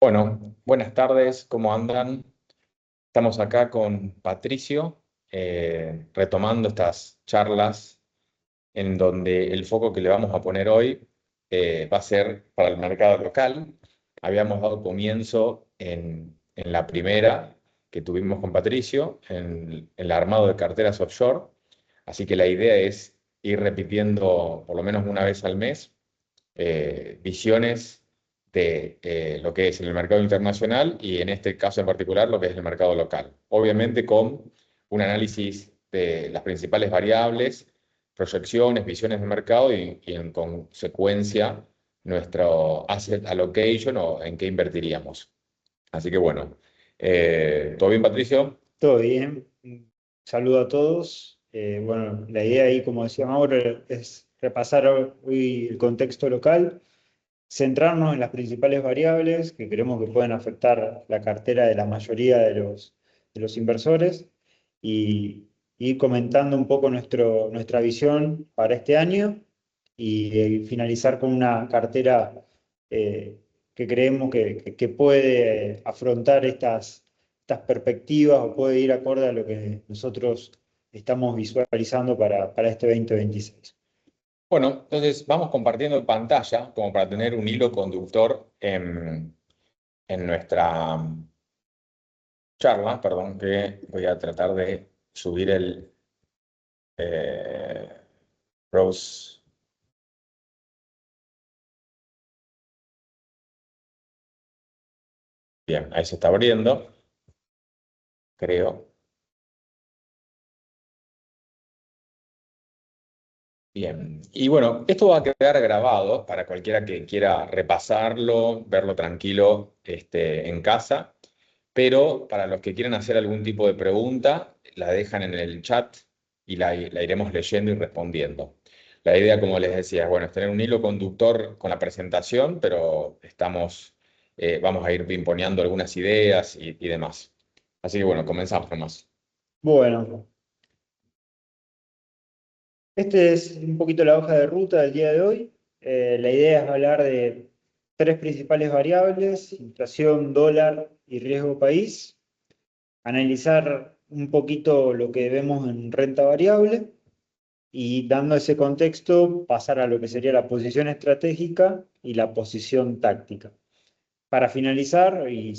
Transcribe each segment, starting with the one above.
Bueno, buenas tardes, ¿cómo andan? Estamos acá con Patricio, retomando estas charlas en donde el foco que le vamos a poner hoy va a ser para el mercado local. Habíamos dado comienzo en la primera que tuvimos con Patricio, en el armado de carteras offshore, así que la idea es ir repitiendo por lo menos una vez al mes visiones de lo que es el mercado internacional y en este caso en particular lo que es el mercado local. Obviamente con un análisis de las principales variables, proyecciones, visiones de mercado y en consecuencia nuestro asset allocation o en qué invertiríamos. Así que bueno, ¿todo bien, Patricio? Todo bien, un saludo a todos. Bueno, la idea ahí, como decía Mauro, es repasar hoy el contexto local, centrarnos en las principales variables que creemos que pueden afectar la cartera de la mayoría de los inversores y ir comentando un poco nuestra visión para este año y finalizar con una cartera eh, que creemos que puede afrontar estas perspectivas o puede ir acorde a lo que nosotros estamos visualizando para este 2026. Bueno, entonces vamos compartiendo pantalla como para tener un hilo conductor en nuestra charla, perdón, que voy a tratar de subir el browse. Bien, ahí se está abriendo, creo. Bien, y bueno, esto va a quedar grabado para cualquiera que quiera repasarlo, verlo tranquilo en casa, pero para los que quieran hacer algún tipo de pregunta, la dejan en el chat y la iremos leyendo y respondiendo. La idea, como les decía, es, bueno, es tener un hilo conductor con la presentación, pero vamos a ir pimponeando algunas ideas y demás. Así que bueno, comenzamos nomás. Bueno, este es un poquito la hoja de ruta del día de hoy. La idea es hablar de tres principales variables: inflación, dólar y riesgo país. Analizar un poquito lo que vemos en renta variable y, dando ese contexto, pasar a lo que sería la posición estratégica y la posición táctica. Para finalizar y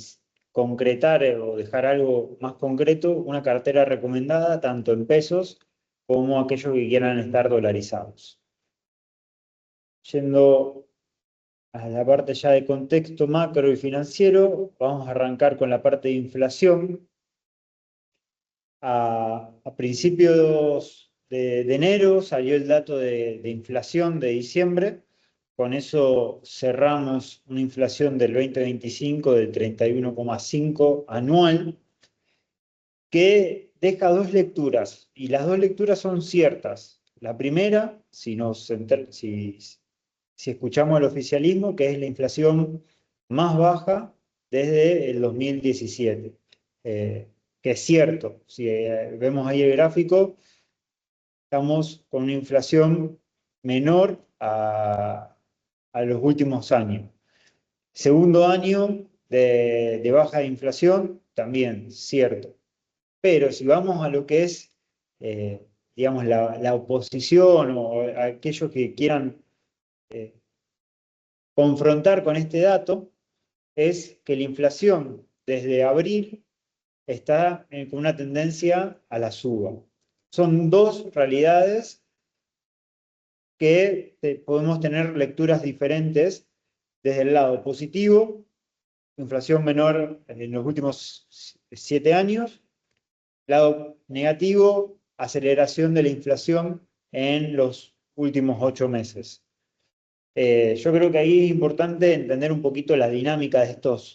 concretar o dejar algo más concreto, una cartera recomendada tanto en pesos como aquellos que quieran estar dolarizados. Yendo a la parte ya de contexto macro y financiero, vamos a arrancar con la parte de inflación. A principios de enero salió el dato de inflación de diciembre. Con eso cerramos una inflación del 2025 del 31,5 anual, que deja dos lecturas, y las dos lecturas son ciertas. La primera, si escuchamos al oficialismo, que es la inflación más baja desde el 2017, que es cierto. Si vemos ahí el gráfico, estamos con una inflación menor a los últimos años. Segundo año de baja de inflación, también cierto. Pero si vamos a lo que es, digamos, la oposición o aquellos que quieran eh, confrontar con este dato, es que la inflación desde abril está con una tendencia a la suba. Son dos realidades que podemos tener lecturas diferentes. Desde el lado positivo, inflación menor en los últimos 7 años. Lado negativo, aceleración de la inflación en los últimos 8 meses. Yo creo que ahí es importante entender un poquito la dinámica de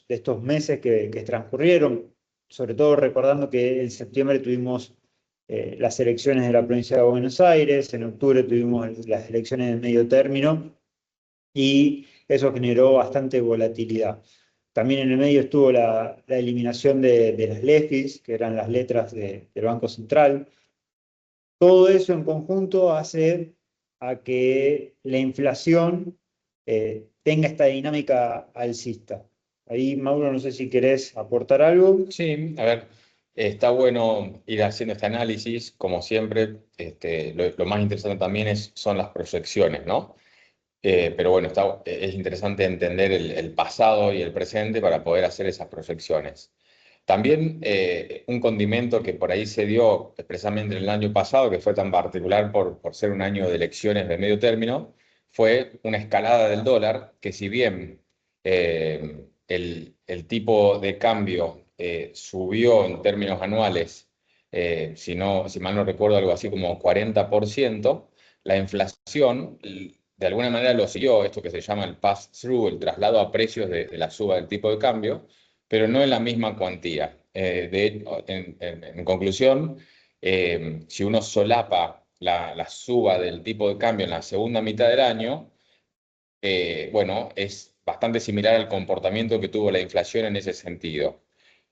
estos meses que transcurrieron, sobre todo recordando que en septiembre tuvimos las elecciones de la provincia de Buenos Aires, en octubre tuvimos las elecciones de medio término y eso generó bastante volatilidad. También en el medio estuvo la eliminación de las LEFIs, que eran las letras del Banco Central. Todo eso en conjunto hace a que la inflación tenga esta dinámica alcista. Ahí, Mauro, no sé si querés aportar algo. Sí, a ver, está bueno ir haciendo este análisis, como siempre, lo más interesante también son las proyecciones, ¿no? Pero bueno, es interesante entender el pasado y el presente para poder hacer esas proyecciones. También un condimento que por ahí se dio expresamente en el año pasado, que fue tan particular por ser un año de elecciones de medio término, fue una escalada del dólar, que si bien el tipo de cambio subió en términos anuales, si mal no recuerdo, algo así como 40%, la inflación de alguna manera lo siguió, esto que se llama el pass-through, el traslado a precios de la suba del tipo de cambio, pero no en la misma cuantía. En conclusión, si uno solapa la suba del tipo de cambio en la segunda mitad del año, bueno, es bastante similar al comportamiento que tuvo la inflación en ese sentido.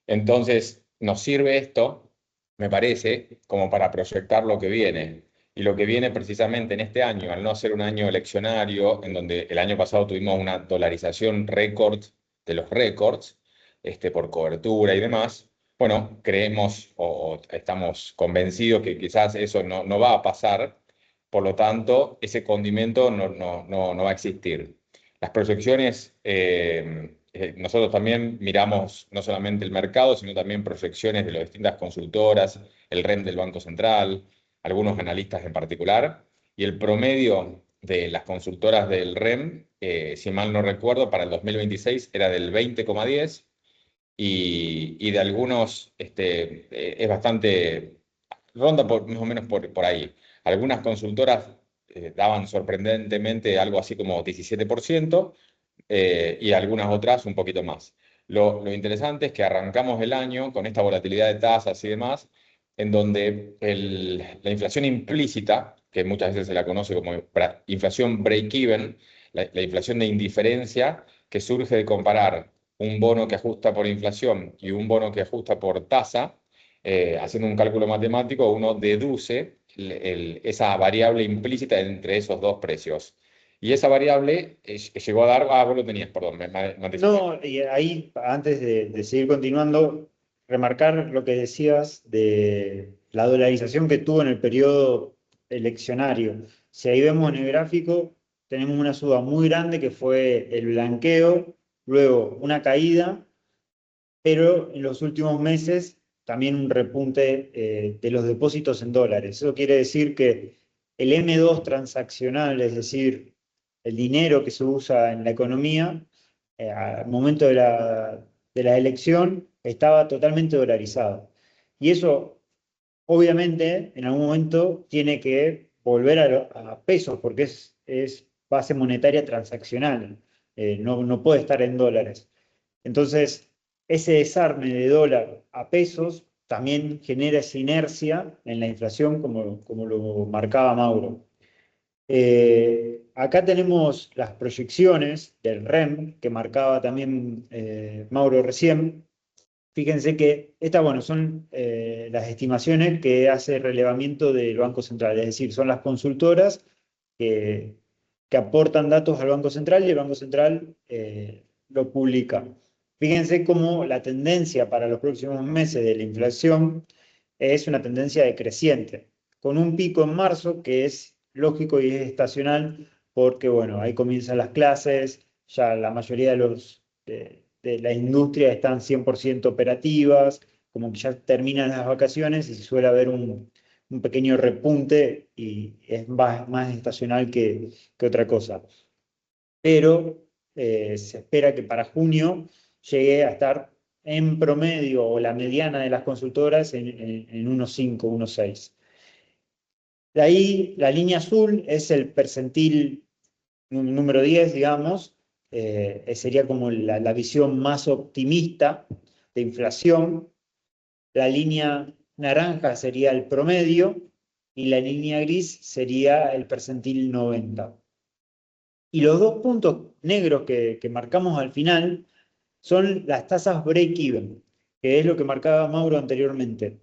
Entonces, nos sirve esto, me parece, como para proyectar lo que viene. Y lo que viene precisamente en este año, al no ser un año eleccionario, en donde el año pasado tuvimos una dolarización récord de los récords, por cobertura y demás, bueno, creemos o estamos convencidos que quizás eso no va a pasar, por lo tanto, ese condimento no va a existir. Las proyecciones, nosotros también miramos no solamente el mercado, sino también proyecciones de las distintas consultoras, el REM del Banco Central, algunos analistas en particular, y el promedio de las consultoras del REM, si mal no recuerdo, para el 2026 era del 20,10 y de algunos es bastante, ronda más o menos por ahí. Algunas consultoras daban sorprendentemente algo así como 17%, y algunas otras un poquito más. Lo interesante es que arrancamos el año con esta volatilidad de tasas y demás, en donde la inflación implícita, que muchas veces se la conoce como inflación break-even, la inflación de indiferencia, que surge de comparar un bono que ajusta por inflación y un bono que ajusta por tasa, haciendo un cálculo matemático, uno deduce esa variable implícita entre esos dos precios. Y esa variable llegó a dar, vos lo tenías, perdón, me anticipé. No, y ahí, antes de seguir continuando, remarcar lo que decías de la dolarización que tuvo en el periodo eleccionario. Si ahí vemos en el gráfico, tenemos una suba muy grande que fue el blanqueo, luego una caída, pero en los últimos meses también un repunte de los depósitos en dólares. Eso quiere decir que el M2 transaccional, es decir, el dinero que se usa en la economía, al momento de la elección, estaba totalmente dolarizado. Y eso, obviamente, en algún momento tiene que volver a pesos, porque es base monetaria transaccional. No puede estar en dólares. Entonces, ese desarme de dólar a pesos también genera esa inercia en la inflación, como lo marcaba Mauro. Acá tenemos las proyecciones del REM, que marcaba también Mauro recién. Fíjense que estas, bueno, son las estimaciones que hace el relevamiento del Banco Central, es decir, son las consultoras que, que aportan datos al Banco Central y el Banco Central lo publica. Fíjense cómo la tendencia para los próximos meses de la inflación es una tendencia decreciente, con un pico en marzo que es lógico y es estacional porque, bueno, ahí comienzan las clases, ya la mayoría de la industria están 100% operativas, como que ya terminan las vacaciones y se suele haber un pequeño repunte y es más estacional que otra cosa. Pero se espera que para junio llegue a estar en promedio o la mediana de las consultoras en 1,5, 1,6. De ahí, la línea azul es el percentil número 10, digamos, sería como la visión más optimista de inflación. La línea naranja sería el promedio y la línea gris sería el percentil 90. Y los dos puntos negros que marcamos al final son las tasas break-even, que es lo que marcaba Mauro anteriormente.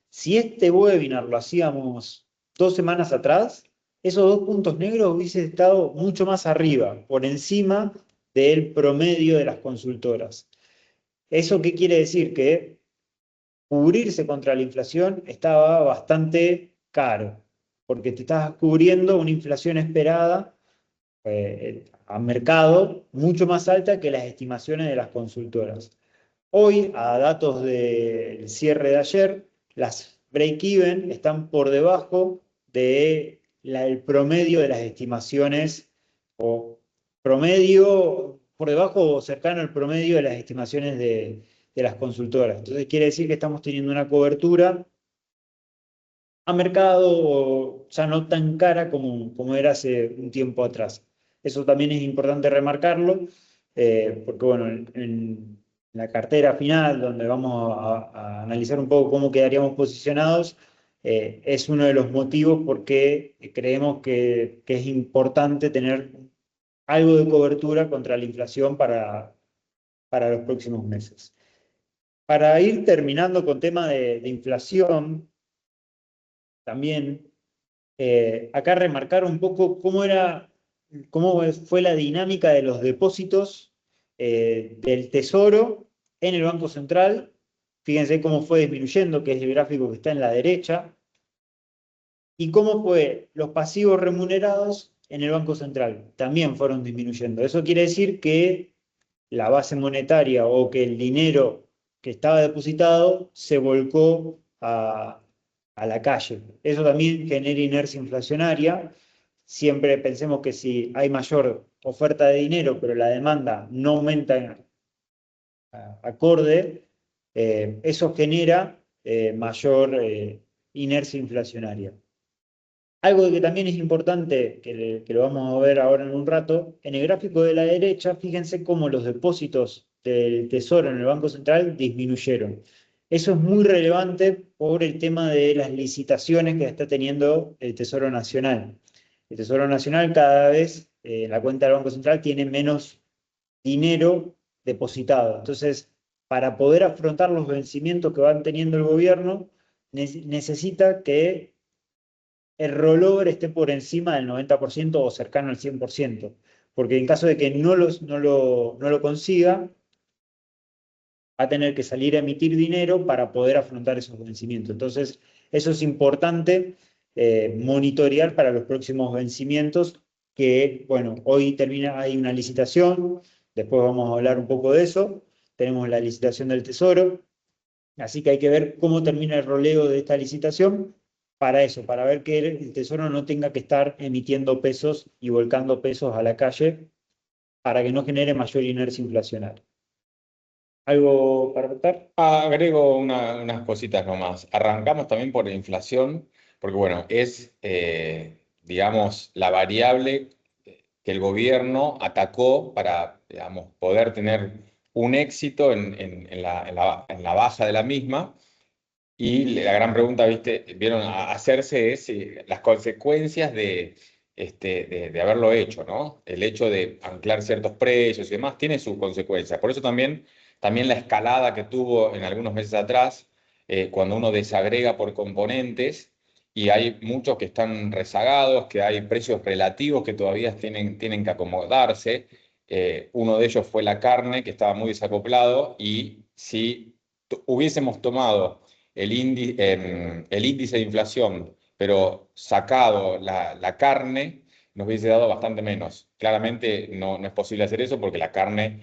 Si este webinar lo hacíamos 2 semanas atrás, esos dos puntos negros hubiesen estado mucho más arriba, por encima del promedio de las consultoras. ¿Eso qué quiere decir? Que cubrirse contra la inflación estaba bastante caro, porque te estabas cubriendo una inflación esperada a mercado mucho más alta que las estimaciones de las consultoras. Hoy, a datos del cierre de ayer, las break-even están por debajo del promedio de las estimaciones, o promedio, por debajo o cercano al promedio de las estimaciones de las consultoras. Entonces quiere decir que estamos teniendo una cobertura a mercado o ya no tan cara como era hace un tiempo atrás. Eso también es importante remarcarlo, porque bueno, en la cartera final, donde vamos a analizar un poco cómo quedaríamos posicionados, es uno de los motivos por qué creemos que es importante tener algo de cobertura contra la inflación para los próximos meses. Para ir terminando con tema de inflación, también acá remarcar un poco cómo fue la dinámica de los depósitos del Tesoro en el Banco Central. Fíjense cómo fue disminuyendo, que es el gráfico que está en la derecha, y cómo fue los pasivos remunerados en el Banco Central. También fueron disminuyendo. Eso quiere decir que la base monetaria o que el dinero que estaba depositado se volcó a la calle. Eso también genera inercia inflacionaria. Siempre pensemos que si hay mayor oferta de dinero, pero la demanda no aumenta acorde, eso genera mayor inercia inflacionaria. Algo que también es importante, que lo vamos a ver ahora en un rato, en el gráfico de la derecha, fíjense cómo los depósitos del Tesoro en el Banco Central disminuyeron. Eso es muy relevante por el tema de las licitaciones que está teniendo el Tesoro Nacional. El Tesoro Nacional cada vez, en la cuenta del Banco Central, tiene menos dinero depositado. Entonces, para poder afrontar los vencimientos que van teniendo el gobierno, necesita que el rollover esté por encima del 90% o cercano al 100%, porque en caso de que no lo consiga, va a tener que salir a emitir dinero para poder afrontar esos vencimientos. Entonces, eso es importante monitorear para los próximos vencimientos, que, bueno, hoy hay una licitación, después vamos a hablar un poco de eso, tenemos la licitación del Tesoro, así que hay que ver cómo termina el roleo de esta licitación para eso, para ver que el Tesoro no tenga que estar emitiendo pesos y volcando pesos a la calle para que no genere mayor inercia inflacionaria. ¿Algo para contar? Agrego unas cositas nomás. Arrancamos también por la inflación, porque bueno, es, digamos, la variable que el gobierno atacó para, digamos, poder tener un éxito en la baja de la misma. Y la gran pregunta, viste, vieron a hacerse es las consecuencias de haberlo hecho, ¿no? El hecho de anclar ciertos precios y demás tiene sus consecuencias. Por eso también la escalada que tuvo en algunos meses atrás, cuando uno desagrega por componentes y hay muchos que están rezagados, que hay precios relativos que todavía tienen que acomodarse. Uno de ellos fue la carne, que estaba muy desacoplado, y si hubiésemos tomado el índice de inflación, pero sacado la carne, nos hubiese dado bastante menos. Claramente no es posible hacer eso porque la carne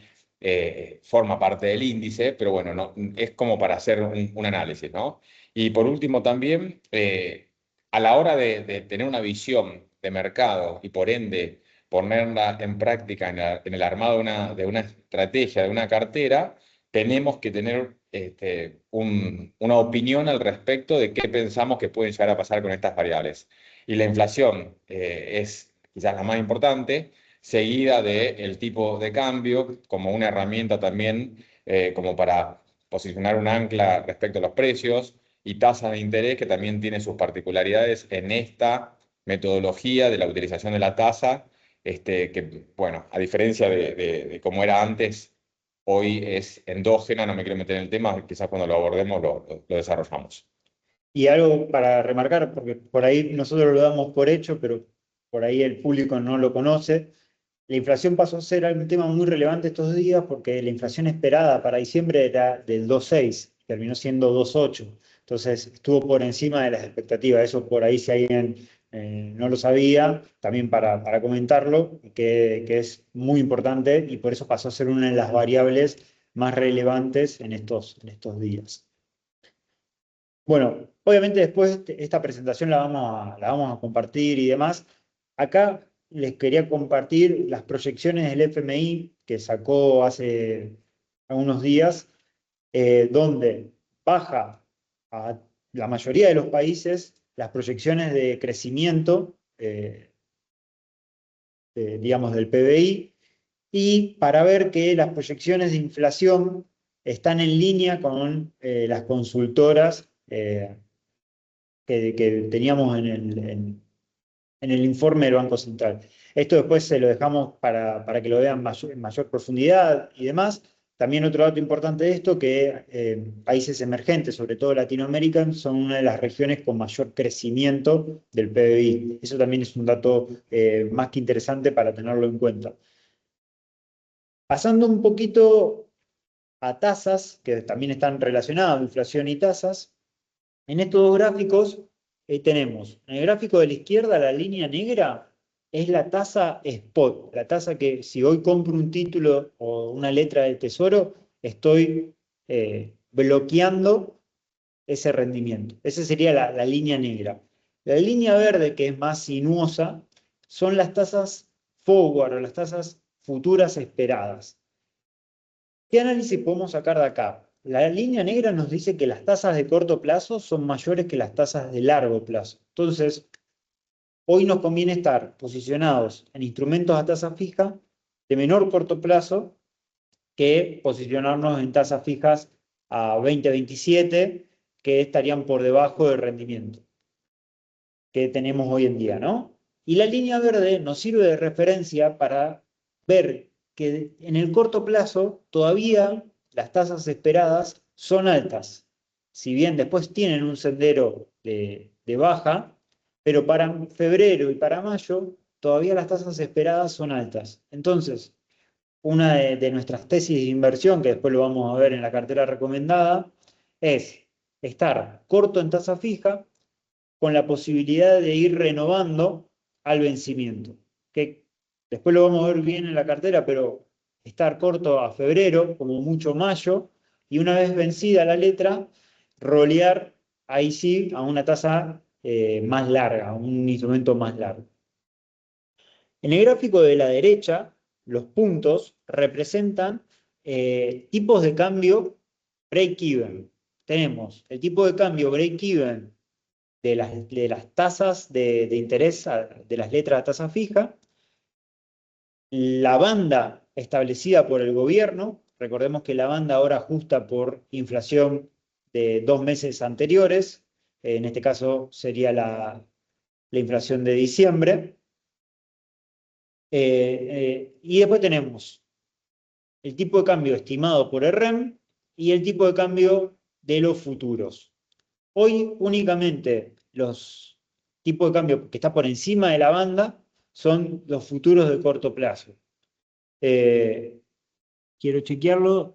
forma parte del índice, pero bueno, es como para hacer un análisis, ¿no? Y por último también, a la hora de tener una visión de mercado y por ende ponerla en práctica en el armado de una estrategia, de una cartera, tenemos que tener una opinión al respecto de qué pensamos que pueden llegar a pasar con estas variables. Y la inflación es quizás la más importante, seguida del tipo de cambio como una herramienta también como para posicionar un ancla respecto a los precios, y tasa de interés, que también tiene sus particularidades en esta metodología de la utilización de la tasa, que, bueno, a diferencia de cómo era antes, hoy es endógena. No me quiero meter en el tema, quizás cuando lo abordemos lo desarrollamos. Y algo para remarcar, porque por ahí nosotros lo damos por hecho, pero por ahí el público no lo conoce. la inflación pasó a ser un tema muy relevante estos días porque la inflación esperada para diciembre era del 2,6, terminó siendo 2,8. Entonces estuvo por encima de las expectativas. Eso por ahí si alguien no lo sabía, también para comentarlo, que es muy importante y por eso pasó a ser una de las variables más relevantes en estos días. Bueno, obviamente después esta presentación la vamos a compartir y demás. Acá les quería compartir las proyecciones del FMI que sacó hace algunos días, donde baja a la mayoría de los países las proyecciones de crecimiento, digamos, del PBI, y para ver que las proyecciones de inflación están en línea con las consultoras que teníamos en el informe del Banco Central. Esto después se lo dejamos para que lo vean en mayor profundidad y demás. También otro dato importante de esto, que países emergentes, sobre todo Latinoamérica, son una de las regiones con mayor crecimiento del PBI. Eso también es un dato más que interesante para tenerlo en cuenta. Pasando un poquito a tasas, que también están relacionadas, inflación y tasas, en estos dos gráficos tenemos, en el gráfico de la izquierda, la línea negra es la tasa spot, la tasa que si hoy compro un título o una letra del tesoro, estoy bloqueando ese rendimiento. Esa sería la línea negra. La línea verde, que es más sinuosa, son las tasas forward o las tasas futuras esperadas. ¿Qué análisis podemos sacar de acá? La línea negra nos dice que las tasas de corto plazo son mayores que las tasas de largo plazo. Entonces, hoy nos conviene estar posicionados en instrumentos a tasa fija de menor corto plazo que posicionarnos en tasas fijas a 20-27 que estarían por debajo del rendimiento que tenemos hoy en día, ¿no? Y la línea verde nos sirve de referencia para ver que en el corto plazo todavía las tasas esperadas son altas, si bien después tienen un sendero de baja, pero para febrero y para mayo todavía las tasas esperadas son altas. Entonces, una de nuestras tesis de inversión, que después lo vamos a ver en la cartera recomendada, es estar corto en tasa fija con la posibilidad de ir renovando al vencimiento. Que después lo vamos a ver bien en la cartera, pero estar corto a febrero, como mucho mayo, y una vez vencida la letra, rolear ahí sí a una tasa más larga, a un instrumento más largo. En el gráfico de la derecha, los puntos representan tipos de cambio break-even. Tenemos el tipo de cambio break-even de las tasas de interés de las letras a tasa fija, la banda establecida por el gobierno, recordemos que la banda ahora ajusta por inflación de 2 meses anteriores, en este caso sería la inflación de diciembre, y después tenemos el tipo de cambio estimado por el REM y el tipo de cambio de los futuros. Hoy únicamente los tipos de cambio que está por encima de la banda son los futuros de corto plazo. Quiero chequearlo.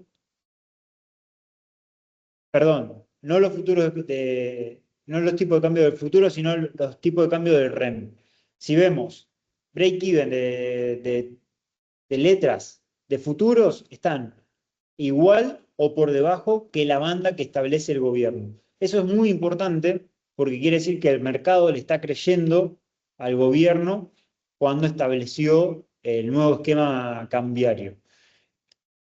Perdón, no los futuros no los tipos de cambio del futuro, sino los tipos de cambio del REM. Si vemos break-even de letras de futuros, están igual o por debajo que la banda que establece el gobierno. Eso es muy importante porque quiere decir que el mercado le está creyendo al gobierno cuando estableció el nuevo esquema cambiario.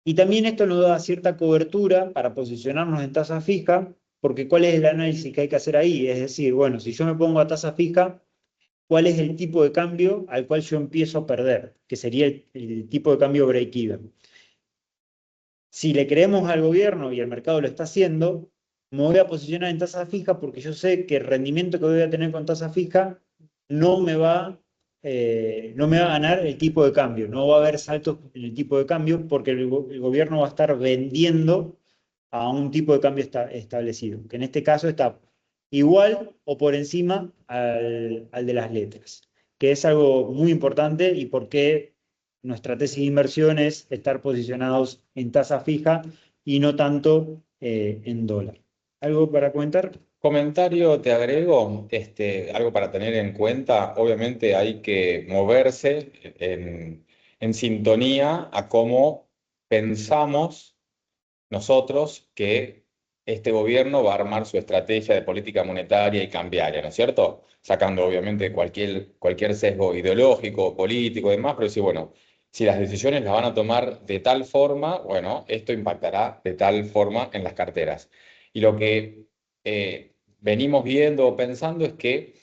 Y también esto nos da cierta cobertura para posicionarnos en tasa fija, porque ¿cuál es el análisis que hay que hacer ahí? Es decir, bueno, si yo me pongo a tasa fija, ¿cuál es el tipo de cambio al cual yo empiezo a perder? Que sería el tipo de cambio break-even. Si le creemos al gobierno y el mercado lo está haciendo, me voy a posicionar en tasa fija porque yo sé que el rendimiento que voy a tener con tasa fija no me va a ganar el tipo de cambio, no va a haber saltos en el tipo de cambio porque el gobierno va a estar vendiendo a un tipo de cambio establecido, que en este caso está igual o por encima al de las letras, que es algo muy importante y por qué nuestra tesis de inversión es estar posicionados en tasa fija y no tanto en dólar. ¿Algo para comentar? Comentario, te agrego, algo para tener en cuenta. Obviamente hay que moverse en sintonía a cómo pensamos nosotros que este gobierno va a armar su estrategia de política monetaria y cambiaria, ¿no es cierto? Sacando obviamente cualquier sesgo ideológico, político y demás, pero sí, bueno, si las decisiones las van a tomar de tal forma, bueno, esto impactará de tal forma en las carteras. Y lo que venimos viendo o pensando es que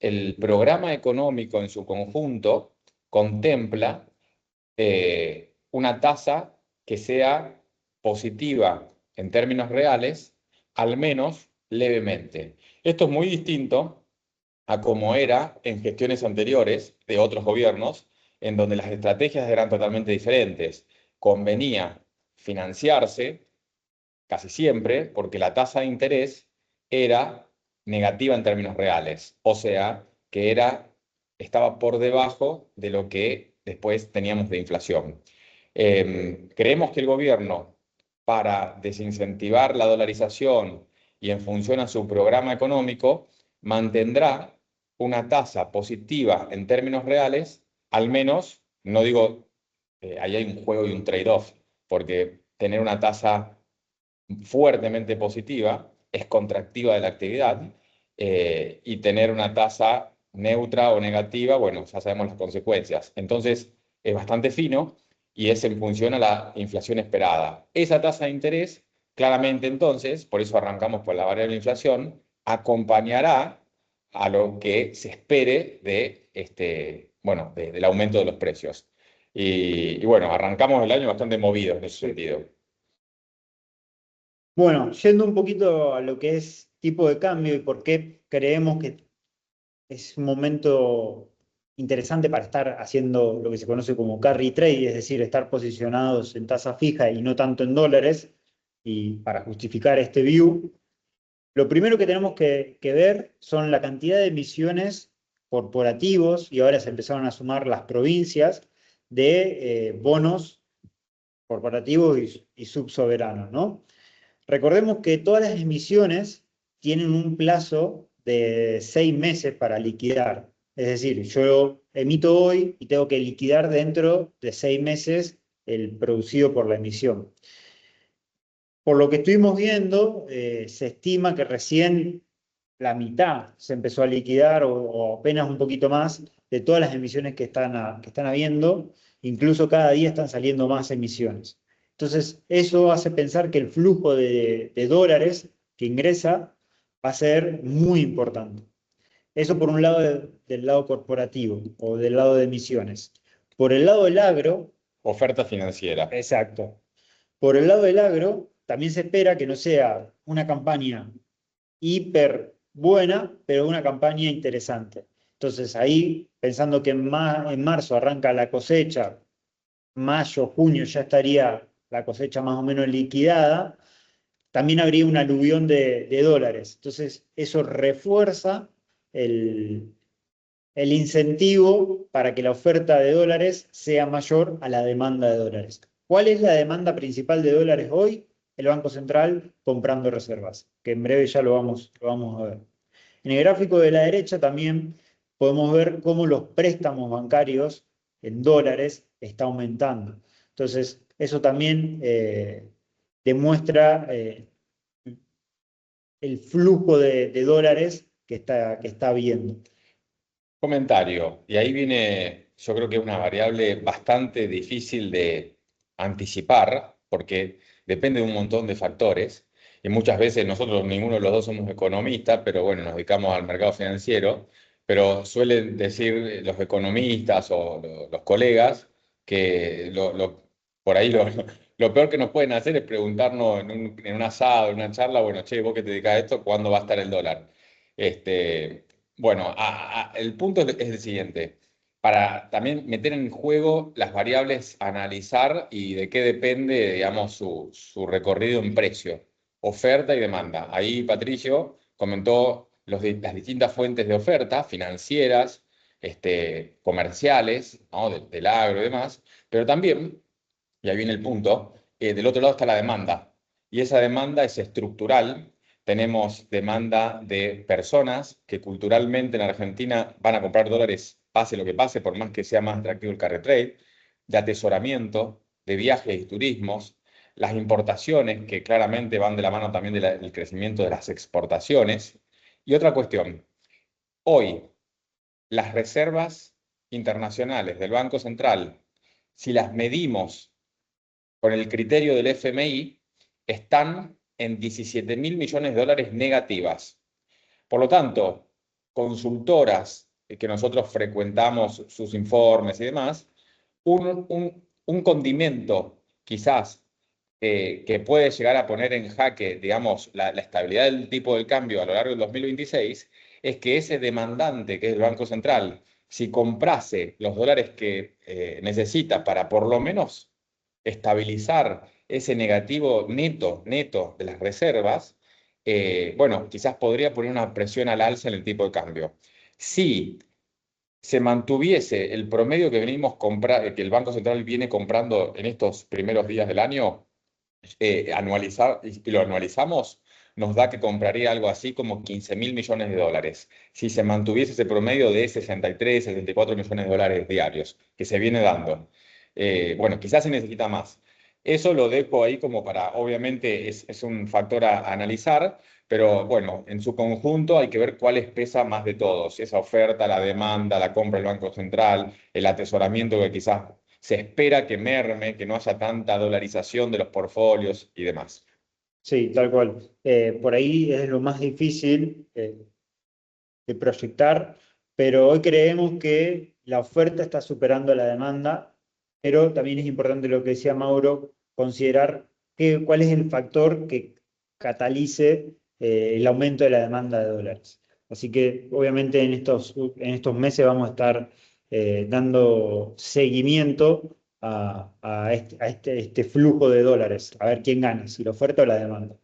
el programa económico en su conjunto contempla una tasa que sea positiva en términos reales, al menos levemente. Esto es muy distinto a como era en gestiones anteriores de otros gobiernos, en donde las estrategias eran totalmente diferentes. Convenía financiarse casi siempre porque la tasa de interés era negativa en términos reales, o sea, que estaba por debajo de lo que después teníamos de inflación. Creemos que el gobierno, para desincentivar la dolarización y en función a su programa económico, mantendrá una tasa positiva en términos reales, al menos, no digo, ahí hay un juego y un trade-off, porque tener una tasa fuertemente positiva es contractiva de la actividad, y tener una tasa neutra o negativa, bueno, ya sabemos las consecuencias. Entonces, es bastante fino y es en función a la inflación esperada. Esa tasa de interés, claramente entonces, por eso arrancamos por la variable de inflación, acompañará a lo que se espere del aumento de los precios. Y bueno, arrancamos el año bastante movidos en ese sentido. Bueno, yendo un poquito a lo que es tipo de cambio y por qué creemos que es un momento interesante para estar haciendo lo que se conoce como carry trade, es decir, estar posicionados en tasa fija y no tanto en dólares, y para justificar este view, lo primero que tenemos que ver son la cantidad de emisiones corporativos, y ahora se empezaron a sumar las provincias, de bonos corporativos y subsoberanos, ¿no? Recordemos que todas las emisiones tienen un plazo de 6 meses para liquidar. Es decir, yo emito hoy y tengo que liquidar dentro de 6 meses el producido por la emisión. Por lo que estuvimos viendo, se estima que recién la mitad se empezó a liquidar o apenas un poquito más de todas las emisiones que están habiendo. Incluso cada día están saliendo más emisiones. Entonces, eso hace pensar que el flujo de dólares que ingresa va a ser muy importante. Eso por un lado del lado corporativo o del lado de emisiones. Por el lado del agro, Oferta financiera. exacto. Por el lado del agro, también se espera que no sea una campaña hiper buena, pero una campaña interesante. Entonces ahí, pensando que en marzo arranca la cosecha, mayo, junio ya estaría la cosecha más o menos liquidada, también habría un aluvión de dólares. Entonces eso refuerza el, el incentivo para que la oferta de dólares sea mayor a la demanda de dólares. ¿Cuál es la demanda principal de dólares hoy? El Banco Central comprando reservas, que en breve ya lo vamos a ver. En el gráfico de la derecha también podemos ver cómo los préstamos bancarios en dólares está aumentando. Entonces, eso también demuestra el flujo de dólares que está habiendo. Comentario, y ahí viene, yo creo que es una variable bastante difícil de anticipar, porque depende de un montón de factores, y muchas veces nosotros, ninguno de los dos somos economistas, pero bueno, nos dedicamos al mercado financiero, pero suelen decir los economistas o los colegas que por ahí lo peor que nos pueden hacer es preguntarnos en un asado, en una charla, bueno, che, vos que te dedicas a esto, ¿cuándo va a estar el dólar? Este, bueno, el punto es el siguiente. Para también meter en juego las variables a analizar y de qué depende, digamos, su recorrido en precio, oferta y demanda. Ahí Patricio comentó las distintas fuentes de oferta financieras, comerciales, ¿no? Del agro y demás, pero también, y ahí viene el punto, del otro lado está la demanda, y esa demanda es estructural. Tenemos demanda de personas que culturalmente en Argentina van a comprar dólares, pase lo que pase, por más que sea más atractivo el carry trade, de atesoramiento, de viajes y turismos, las importaciones, que claramente van de la mano también del crecimiento de las exportaciones. Y otra cuestión, hoy las reservas internacionales del Banco Central, si las medimos con el criterio del FMI, están en 17.000 millones de dólares negativas. Por lo tanto, consultoras que nosotros frecuentamos sus informes y demás, un condimento quizás que puede llegar a poner en jaque, digamos, la estabilidad del tipo de cambio a lo largo del 2026, es que ese demandante, que es el Banco Central, si comprase los dólares que necesita para por lo menos estabilizar ese negativo neto de las reservas, bueno, quizás podría poner una presión al alza en el tipo de cambio. Si se mantuviese el promedio que que el Banco Central viene comprando en estos primeros días del año, y lo anualizamos, nos da que compraría algo así como 15.000 millones de dólares. Si se mantuviese ese promedio de 63, 64 millones de dólares diarios que se viene dando. Bueno, quizás se necesita más. Eso lo dejo ahí como para, obviamente es un factor a analizar, pero bueno, en su conjunto hay que ver cuáles pesa más de todos. Esa oferta, la demanda, la compra del Banco Central, el atesoramiento que quizás se espera que merme, que no haya tanta dolarización de los portfolios y demás. Sí, tal cual. Por ahí es lo más difícil de proyectar, pero hoy creemos que la oferta está superando la demanda, pero también es importante lo que decía Mauro, considerar cuál es el factor que catalice el aumento de la demanda de dólares. Así que obviamente en estos meses vamos a estar dando seguimiento a este flujo de dólares, a ver quién gana, si la oferta o la demanda.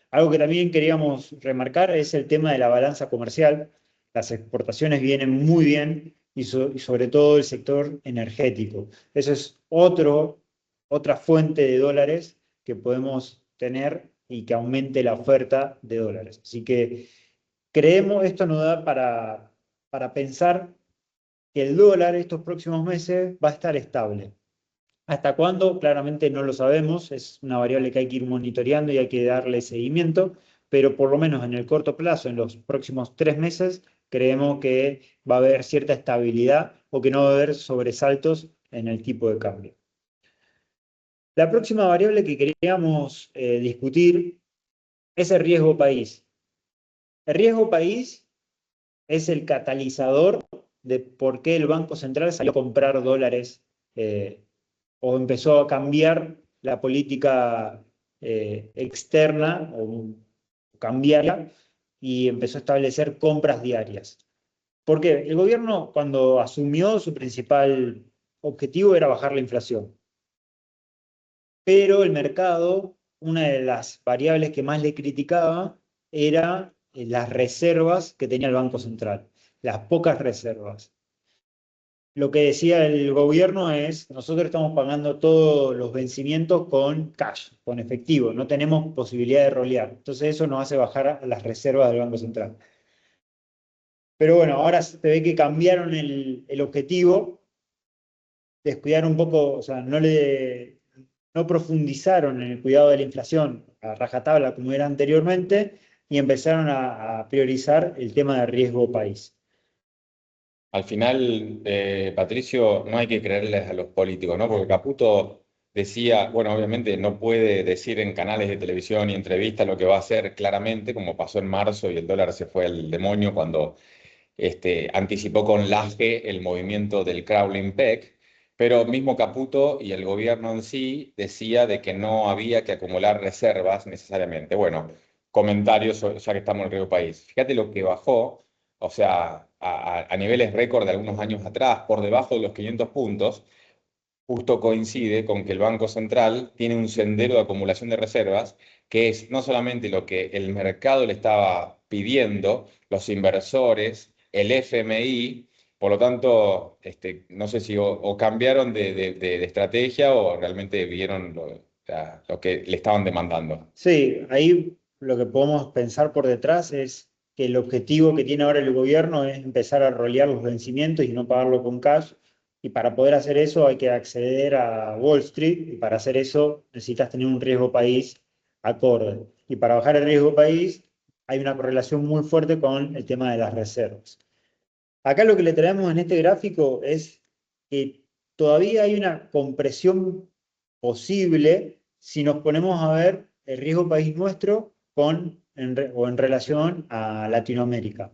Algo que también queríamos remarcar es el tema de la balanza comercial. Las exportaciones vienen muy bien y sobre todo el sector energético. Eso es otra fuente de dólares que podemos tener y que aumente la oferta de dólares. Así que creemos, esto nos da para pensar que el dólar estos próximos meses va a estar estable. ¿Hasta cuándo? Claramente no lo sabemos, es una variable que hay que ir monitoreando y hay que darle seguimiento, pero por lo menos en el corto plazo, en los próximos 3 meses, creemos que va a haber cierta estabilidad o que no va a haber sobresaltos en el tipo de cambio. La próxima variable que queríamos discutir es el riesgo país. El riesgo país es el catalizador de por qué el Banco Central salió a comprar dólares o empezó a cambiar la política externa o cambiarla y empezó a establecer compras diarias. Porque el gobierno cuando asumió su principal objetivo era bajar la inflación, pero el mercado, una de las variables que más le criticaba era las reservas que tenía el Banco Central, las pocas reservas. Lo que decía el gobierno es, nosotros estamos pagando todos los vencimientos con cash, con efectivo, no tenemos posibilidad de rolear. Entonces eso nos hace bajar las reservas del Banco Central. Pero bueno, ahora se ve que cambiaron el objetivo, descuidaron un poco, o sea, no profundizaron en el cuidado de la inflación a rajatabla como era anteriormente y empezaron a priorizar el tema de riesgo país. Al final, Patricio, no hay que creerles a los políticos, ¿no? Porque Caputo decía, bueno, obviamente no puede decir en canales de televisión y entrevistas lo que va a hacer claramente, como pasó en marzo y el dólar se fue al demonio cuando anticipó con Laje el movimiento del crawling peg, pero mismo Caputo y el gobierno en sí decía de que no había que acumular reservas necesariamente. Bueno, comentarios, ya que estamos en el Río País. Fíjate lo que bajó, o sea, a niveles récord de algunos años atrás, por debajo de los 500 puntos, justo coincide con que el Banco Central tiene un sendero de acumulación de reservas, que es no solamente lo que el mercado le estaba pidiendo, los inversores, el FMI, Por lo tanto, no sé si o cambiaron de estrategia o realmente vieron lo que le estaban demandando. Sí, ahí lo que podemos pensar por detrás es que el objetivo que tiene ahora el gobierno es empezar a rolear los vencimientos y no pagarlo con cash. Y para poder hacer eso hay que acceder a Wall Street y para hacer eso necesitas tener un riesgo país acorde. Y para bajar el riesgo país hay una correlación muy fuerte con el tema de las reservas. Acá lo que le traemos en este gráfico es que todavía hay una compresión posible si nos ponemos a ver el riesgo país nuestro o en relación a Latinoamérica.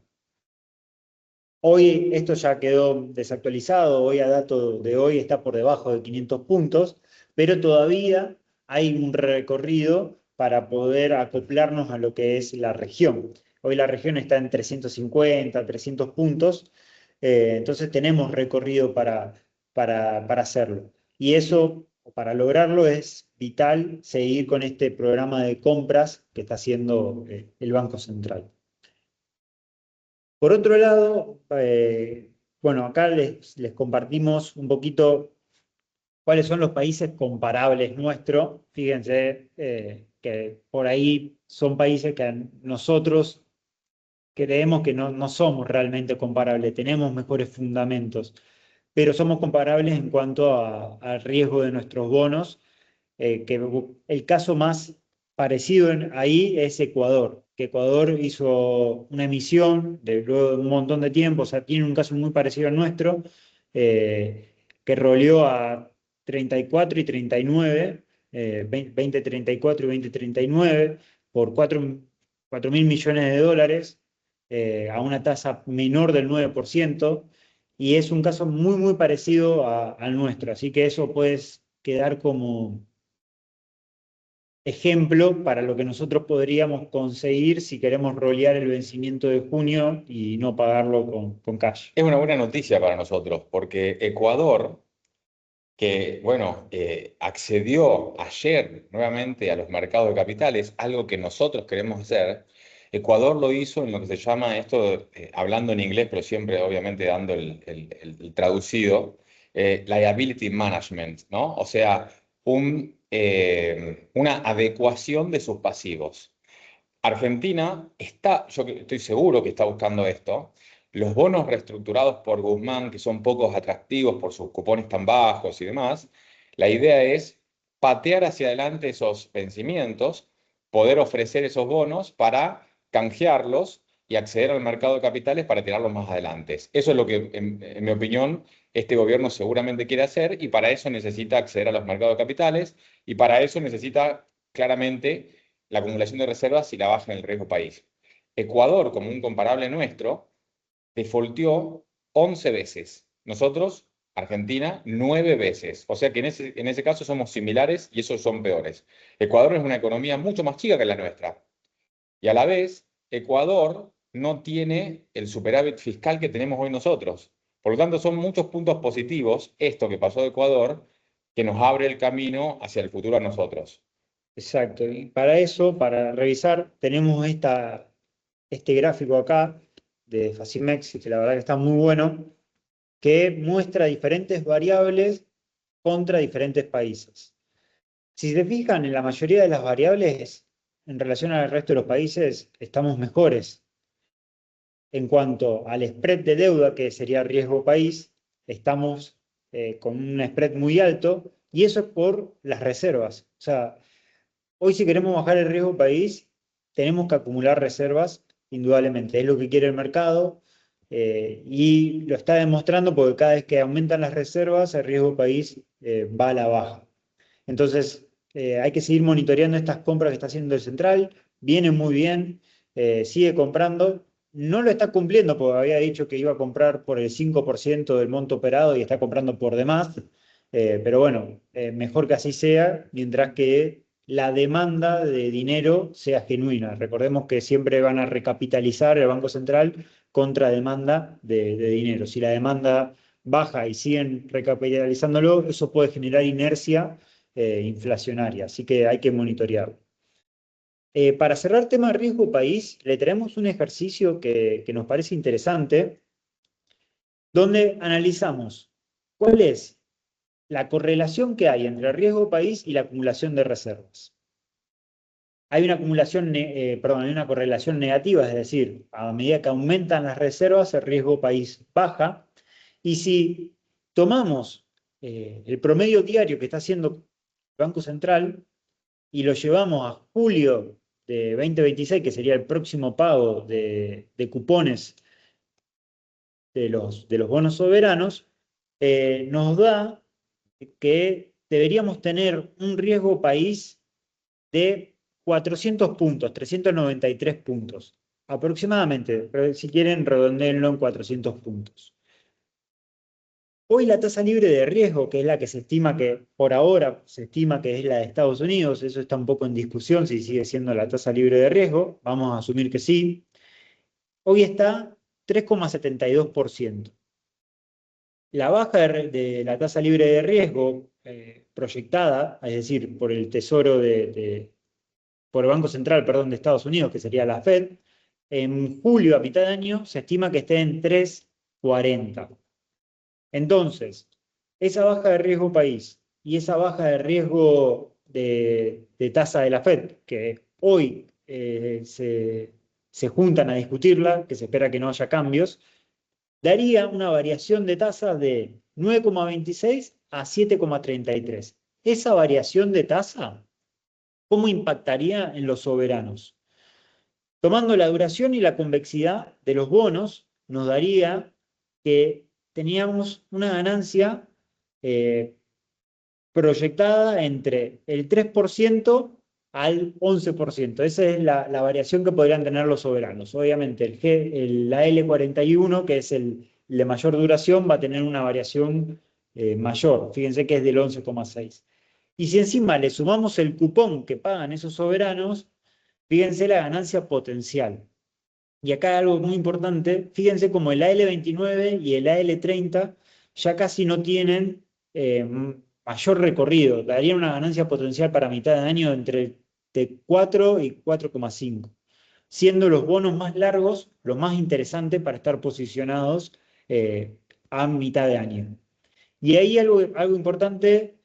Hoy esto ya quedó desactualizado, hoy a dato de hoy está por debajo de 500 puntos, pero todavía hay un recorrido para poder acoplarnos a lo que es la región. Hoy la región está en 350, 300 puntos, entonces tenemos recorrido para hacerlo. Y eso, para lograrlo, es vital seguir con este programa de compras que está haciendo el Banco Central. Por otro lado, bueno, acá les compartimos un poquito cuáles son los países comparables nuestros. Fíjense que por ahí son países que nosotros creemos que no somos realmente comparables, tenemos mejores fundamentos, pero somos comparables en cuanto al riesgo de nuestros bonos, que el caso más parecido ahí es Ecuador, que Ecuador hizo una emisión luego de un montón de tiempo, o sea, tiene un caso muy parecido al nuestro, que roleó a 34 y 39, 2034 y 2039, por 4.000 millones de dólares, a una tasa menor del 9%, y es un caso muy, muy parecido al nuestro, así que eso puede quedar como ejemplo para lo que nosotros podríamos conseguir si queremos rolear el vencimiento de junio y no pagarlo con cash. Es una buena noticia para nosotros, porque Ecuador, que, bueno, accedió ayer nuevamente a los mercados de capitales, algo que nosotros queremos hacer. Ecuador lo hizo en lo que se llama esto, hablando en inglés, pero siempre obviamente dando el traducido, liability management, ¿no? O sea, una adecuación de sus pasivos. Argentina está, estoy seguro que está buscando esto. Los bonos reestructurados por Guzmán, que son pocos atractivos por sus cupones tan bajos y demás, la idea es patear hacia adelante esos vencimientos, poder ofrecer esos bonos para canjearlos y acceder al mercado de capitales para tirarlos más adelante. Eso es lo que, en mi opinión, este gobierno seguramente quiere hacer y para eso necesita acceder a los mercados de capitales y para eso necesita claramente la acumulación de reservas y la baja en el riesgo país. Ecuador, como un comparable nuestro, defaultió 11 veces. Nosotros, Argentina, 9 veces. O sea que en ese caso somos similares y esos son peores. Ecuador es una economía mucho más chica que la nuestra. Y a la vez, Ecuador no tiene el superávit fiscal que tenemos hoy nosotros. Por lo tanto, son muchos puntos positivos esto que pasó de Ecuador, que nos abre el camino hacia el futuro a nosotros. Exacto. Y para eso, para revisar, tenemos este gráfico acá de Facimex, que la verdad que está muy bueno, que muestra diferentes variables contra diferentes países. Si se fijan, en la mayoría de las variables, en relación al resto de los países, estamos mejores. En cuanto al spread de deuda, que sería riesgo país, estamos con un spread muy alto y eso es por las reservas. O sea, hoy si queremos bajar el riesgo país, tenemos que acumular reservas, indudablemente. Es lo que quiere el mercado y lo está demostrando porque cada vez que aumentan las reservas, el riesgo país va a la baja. Entonces, hay que seguir monitoreando estas compras que está haciendo el central. Viene muy bien, sigue comprando. No lo está cumpliendo porque había dicho que iba a comprar por el 5% del monto operado y está comprando por demás. Pero bueno, mejor que así sea, mientras que la demanda de dinero sea genuina. Recordemos que siempre van a recapitalizar el Banco Central contra demanda de dinero. Si la demanda baja y siguen recapitalizándolo, eso puede generar inercia inflacionaria, así que hay que monitorearlo. Para cerrar tema riesgo país, le traemos un ejercicio que nos parece interesante. donde analizamos cuál es la correlación que hay entre el riesgo país y la acumulación de reservas. Hay una hay una correlación negativa, es decir, a medida que aumentan las reservas, el riesgo país baja. Y si tomamos el promedio diario que está haciendo el Banco Central y lo llevamos a julio de 2026, que sería el próximo pago de cupones de los bonos soberanos, nos da que deberíamos tener un riesgo país de 400 puntos, 393 puntos, aproximadamente, pero si quieren redondeenlo en 400 puntos. Hoy la tasa libre de riesgo, que es la que se estima que, por ahora, se estima que es la de Estados Unidos, eso está un poco en discusión si sigue siendo la tasa libre de riesgo, vamos a asumir que sí, hoy está 3,72%. La baja de la tasa libre de riesgo proyectada, es decir, por el Tesoro por el Banco Central, perdón, de Estados Unidos, que sería la Fed, en julio a mitad de año se estima que esté en 3,40. Entonces, esa baja de riesgo país y esa baja de riesgo de tasa de la Fed, que hoy se juntan a discutirla, que se espera que no haya cambios, daría una variación de tasa de 9,26 a 7,33. Esa variación de tasa, ¿cómo impactaría en los soberanos? Tomando la duración y la convexidad de los bonos, nos daría que teníamos una ganancia proyectada entre el 3% al 11%. Esa es la variación que podrían tener los soberanos. Obviamente, la L41, que es el de mayor duración, va a tener una variación mayor. Fíjense que es del 11,6. Y si encima le sumamos el cupón que pagan esos soberanos, fíjense la ganancia potencial. Y acá hay algo muy importante, fíjense como el AL29 y el AL30 ya casi no tienen mayor recorrido, darían una ganancia potencial para mitad de año entre de 4 y 4,5, siendo los bonos más largos los más interesantes para estar posicionados a mitad de año. Y ahí algo importante,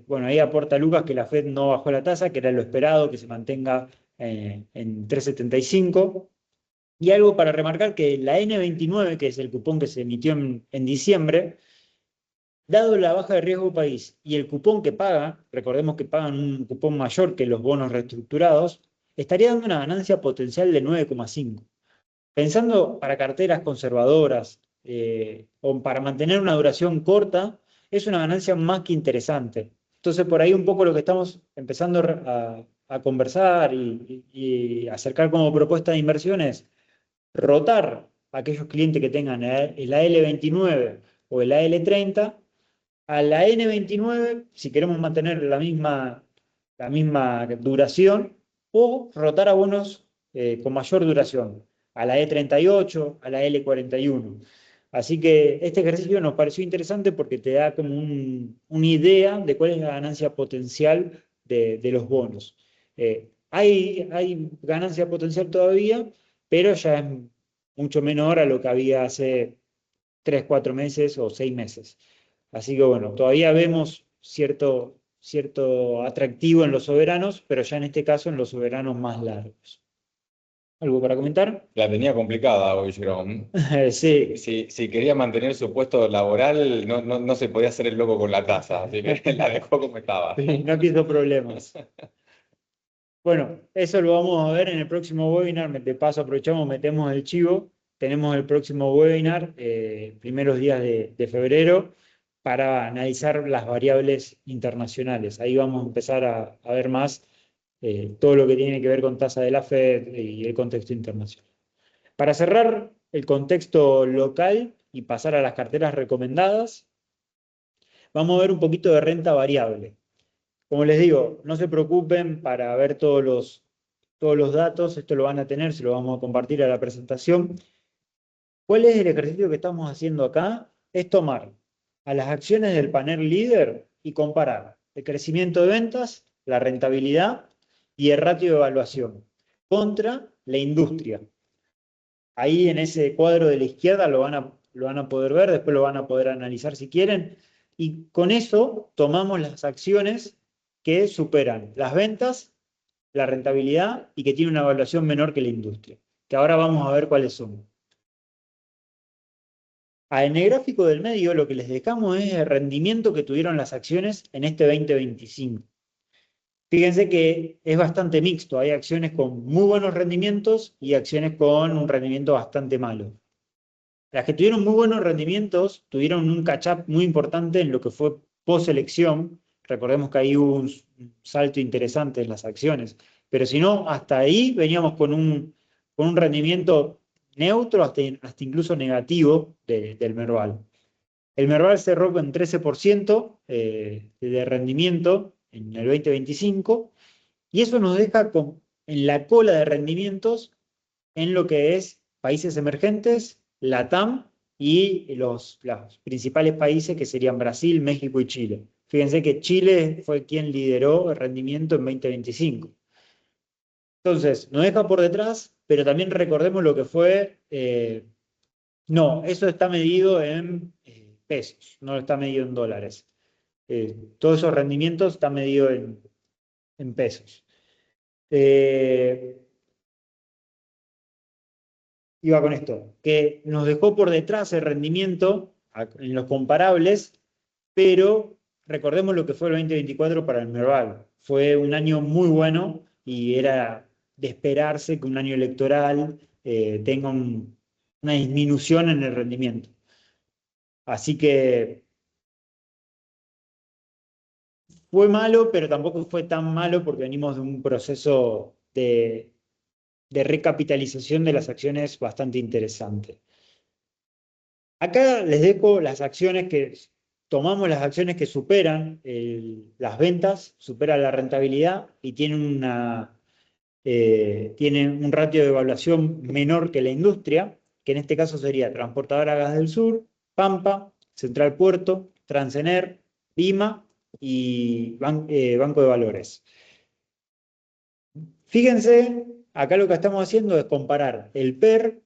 bueno, ahí aporta Lucas que la Fed no bajó la tasa, que era lo esperado, que se mantenga en 3,75. Y algo para remarcar que la N29, que es el cupón que se emitió en diciembre, dado la baja de riesgo país y el cupón que paga, recordemos que pagan un cupón mayor que los bonos reestructurados, estaría dando una ganancia potencial de 9,5. Pensando para carteras conservadoras o para mantener una duración corta, es una ganancia más que interesante. Entonces, por ahí un poco lo que estamos empezando a conversar y acercar como propuesta de inversiones, rotar a aquellos clientes que tengan el AL29 o el AL30 a la N29, si queremos mantener la misma duración, o rotar a bonos con mayor duración, a la E38, a la L41. Así que este ejercicio nos pareció interesante porque te da como una idea de cuál es la ganancia potencial de los bonos. Hay ganancia potencial todavía, pero ya es mucho menor a lo que había hace 3, 4 meses o 6 meses. Así que bueno, todavía vemos cierto atractivo en los soberanos, pero ya en este caso en los soberanos más largos. ¿Algo para comentar? La tenía complicada hoy, Jerome. Sí, Si quería mantener su puesto laboral, no se podía hacer el loco con la tasa, así que la dejó como estaba. no quiso problemas. Bueno, eso lo vamos a ver en el próximo webinar. De paso, aprovechamos, metemos el chivo. Tenemos el próximo webinar, primeros días de febrero, para analizar las variables internacionales. Ahí vamos a empezar a ver más todo lo que tiene que ver con tasa de la Fed y el contexto internacional. Para cerrar el contexto local y pasar a las carteras recomendadas, vamos a ver un poquito de renta variable. Como les digo, no se preocupen para ver todos los datos, esto lo van a tener, se lo vamos a compartir a la presentación. ¿Cuál es el ejercicio que estamos haciendo acá? Es tomar a las acciones del panel líder y comparar el crecimiento de ventas, la rentabilidad y el ratio de evaluación contra la industria. Ahí en ese cuadro de la izquierda lo lo van a poder ver, después lo van a poder analizar si quieren, y con eso tomamos las acciones que superan las ventas, la rentabilidad y que tienen una evaluación menor que la industria, que ahora vamos a ver cuáles son. En el gráfico del medio lo que les dejamos es el rendimiento que tuvieron las acciones en este 2025. Fíjense que es bastante mixto, hay acciones con muy buenos rendimientos y acciones con un rendimiento bastante malo. Las que tuvieron muy buenos rendimientos tuvieron un catch-up muy importante en lo que fue post-elección. Recordemos que ahí hubo un salto interesante en las acciones, pero si no, hasta ahí veníamos con un rendimiento neutro, hasta incluso negativo del Merval. El Merval cerró con 13% de rendimiento en el 2025 y eso nos deja en la cola de rendimientos en lo que es países emergentes, LATAM y los principales países que serían Brasil, México y Chile. Fíjense que Chile fue quien lideró el rendimiento en 2025. Entonces, nos deja por detrás, pero también recordemos lo que fue. No, eso está medido en pesos, no está medido en dólares. Todos esos rendimientos están medidos en pesos. Iba con esto, que nos dejó por detrás el rendimiento en los comparables, pero recordemos lo que fue el 2024 para el Merval. Fue un año muy bueno y era de esperarse que un año electoral tenga una disminución en el rendimiento. Así que fue malo, pero tampoco fue tan malo porque venimos de un proceso de recapitalización de las acciones bastante interesante. Acá les dejo las acciones que tomamos, las acciones que superan las ventas, superan la rentabilidad y tienen un ratio de evaluación menor que la industria, que en este caso sería Transportadora Gas del Sur, Pampa, Central Puerto, Transener, Vima y Banco de Valores. Fíjense, acá lo que estamos haciendo es comparar el PER,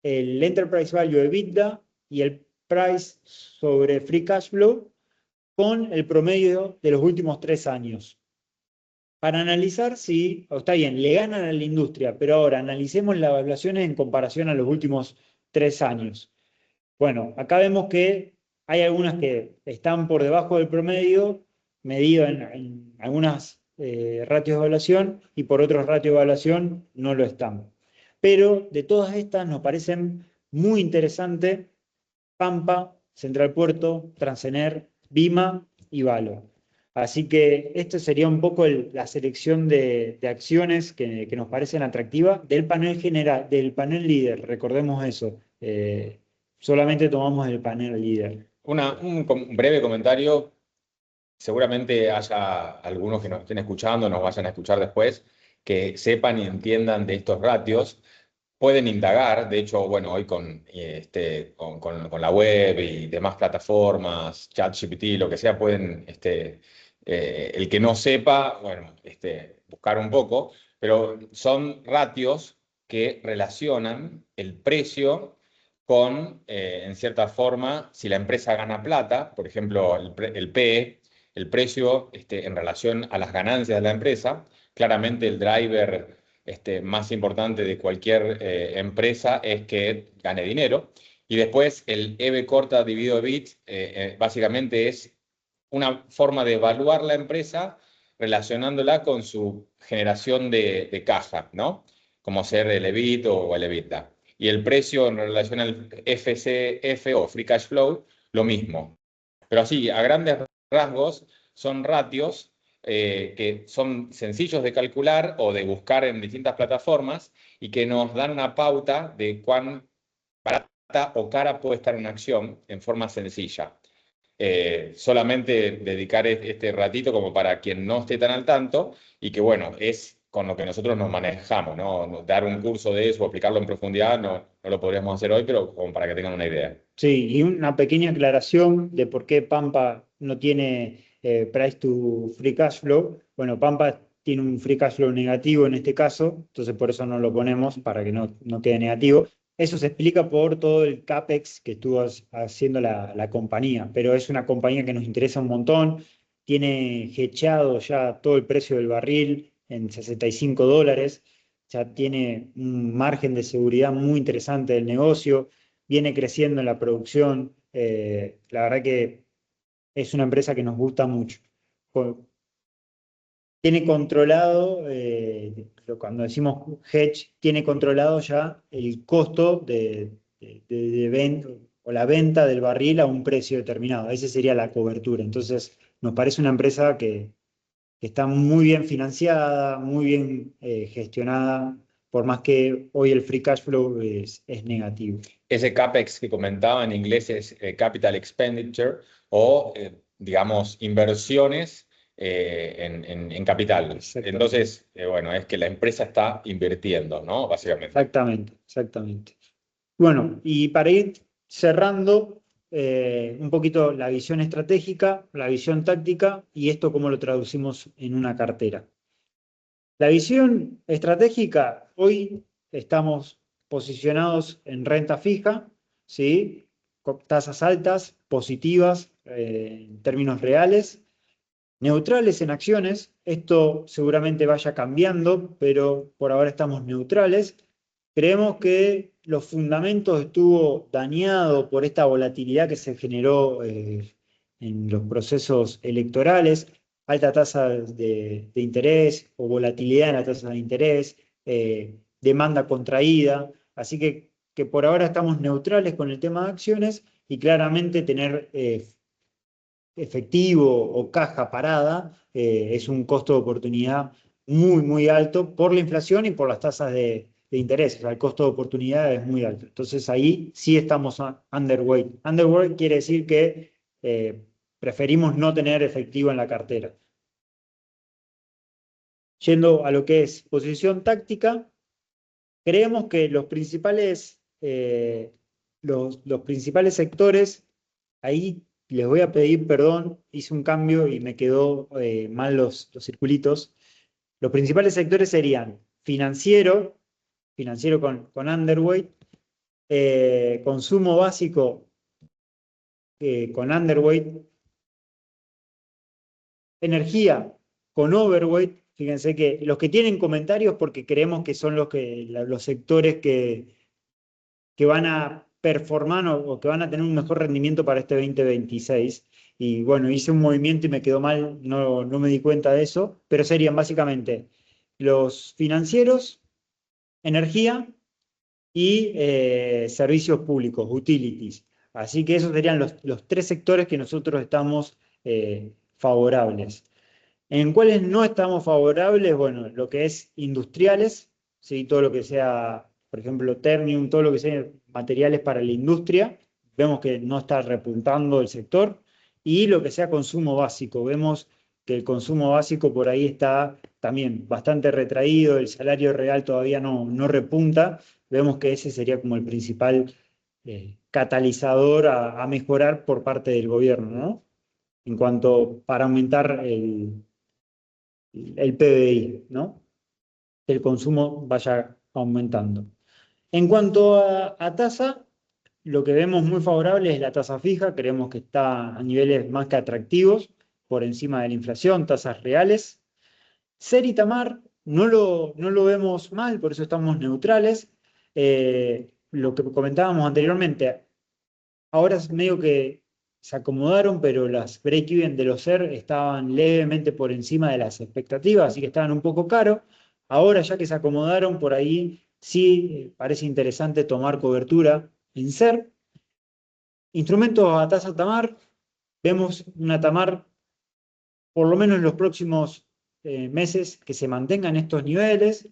el Enterprise Value EBITDA y el Price sobre Free Cash Flow con el promedio de los últimos 3 años. Para analizar si, está bien, le ganan a la industria, pero ahora analicemos las evaluaciones en comparación a los últimos 3 años. Bueno, acá vemos que hay algunas que están por debajo del promedio, medido en algunas ratios de evaluación, y por otros ratios de evaluación no lo están. Pero de todas estas nos parecen muy interesantes Pampa, Central Puerto, Transener, Vima y Valo. Así que esto sería un poco la selección de acciones que nos parecen atractivas del panel general, del panel líder, recordemos eso. Solamente tomamos el panel líder. Un breve comentario. Seguramente haya algunos que nos estén escuchando, nos vayan a escuchar después, que sepan y entiendan de estos ratios. Pueden indagar, de hecho, bueno, hoy con la web y demás plataformas, ChatGPT, lo que sea, pueden, el que no sepa, bueno, buscar un poco, pero son ratios que relacionan el precio con, en cierta forma, si la empresa gana plata, por ejemplo, el PE, el precio en relación a las ganancias de la empresa, claramente el driver más importante de cualquier empresa es que gane dinero. Y después el EV corta dividido EBIT básicamente es una forma de evaluar la empresa relacionándola con su generación de caja, ¿no? Como ser el EBIT o el EBITDA. Y el precio en relación al FCF o Free Cash Flow, lo mismo. Pero así, a grandes rasgos, son ratios que son sencillos de calcular o de buscar en distintas plataformas y que nos dan una pauta de cuán barata o cara puede estar una acción en forma sencilla. Solamente dedicar este ratito como para quien no esté tan al tanto y que bueno, es con lo que nosotros nos manejamos, ¿no? Dar un curso de eso, aplicarlo en profundidad, no lo podríamos hacer hoy, pero como para que tengan una idea. Sí, y una pequeña aclaración de por qué Pampa no tiene price to free cash flow. Bueno, Pampa tiene un free cash flow negativo en este caso, entonces por eso no lo ponemos para que no quede negativo. Eso se explica por todo el CAPEX que estuvo haciendo la compañía, pero es una compañía que nos interesa un montón, tiene hedgeado ya todo el precio del barril en $65, ya tiene un margen de seguridad muy interesante del negocio, viene creciendo en la producción, la verdad que es una empresa que nos gusta mucho. Tiene controlado, cuando decimos hedge, tiene controlado ya el costo de venta o la venta del barril a un precio determinado. Esa sería la cobertura. Entonces, nos parece una empresa que está muy bien financiada, muy bien gestionada, por más que hoy el free cash flow es negativo. Ese CAPEX que comentaba en inglés es Capital Expenditure o, digamos, inversiones en capital. Exactamente. Entonces, bueno, es que la empresa está invirtiendo, ¿no? Básicamente. Exactamente, exactamente. Bueno, y para ir cerrando un poquito la visión estratégica, la visión táctica y esto cómo lo traducimos en una cartera. La visión estratégica, hoy estamos posicionados en renta fija, ¿sí? Con tasas altas, positivas en términos reales, neutrales en acciones. Esto seguramente vaya cambiando, pero por ahora estamos neutrales. Creemos que los fundamentos estuvo dañado por esta volatilidad que se generó en los procesos electorales, alta tasa de interés o volatilidad en la tasa de interés, demanda contraída. Así que por ahora estamos neutrales con el tema de acciones y claramente tener efectivo o caja parada es un costo de oportunidad muy, muy alto por la inflación y por las tasas de interés. O sea, el costo de oportunidad es muy alto. Entonces ahí sí estamos underweight. Underweight quiere decir que preferimos no tener efectivo en la cartera. Yendo a lo que es posición táctica, creemos que los principales sectores, ahí les voy a pedir perdón, hice un cambio y me quedó mal los circulitos. Los principales sectores serían financiero con underweight, consumo básico con underweight, energía con overweight. Fíjense que los que tienen comentarios porque creemos que son los sectores que van a performar o que van a tener un mejor rendimiento para este 2026. Y bueno, hice un movimiento y me quedó mal, no me di cuenta de eso, pero serían básicamente los financieros, energía y servicios públicos, utilities. Así que esos serían los tres sectores que nosotros estamos favorables. ¿En cuáles no estamos favorables? Bueno, lo que es industriales, ¿sí? Todo lo que sea, por ejemplo, Ternium, todo lo que sea materiales para la industria, vemos que no está repuntando el sector. Y lo que sea consumo básico, vemos que el consumo básico por ahí está también bastante retraído, el salario real todavía no repunta. Vemos que ese sería como el principal catalizador a mejorar por parte del gobierno, ¿no? En cuanto para aumentar el PBI, ¿no? Que el consumo vaya aumentando. En cuanto a tasa, lo que vemos muy favorable es la tasa fija, creemos que está a niveles más que atractivos, por encima de la inflación, tasas reales. SER y Tamar no lo vemos mal, por eso estamos neutrales. Lo que comentábamos anteriormente, ahora es medio que se acomodaron, pero las break-even de los SER estaban levemente por encima de las expectativas, así que estaban un poco caros. Ahora ya que se acomodaron por ahí, sí parece interesante tomar cobertura en SER. Instrumentos a tasa Tamar, vemos una Tamar por lo menos en los próximos meses que se mantengan estos niveles.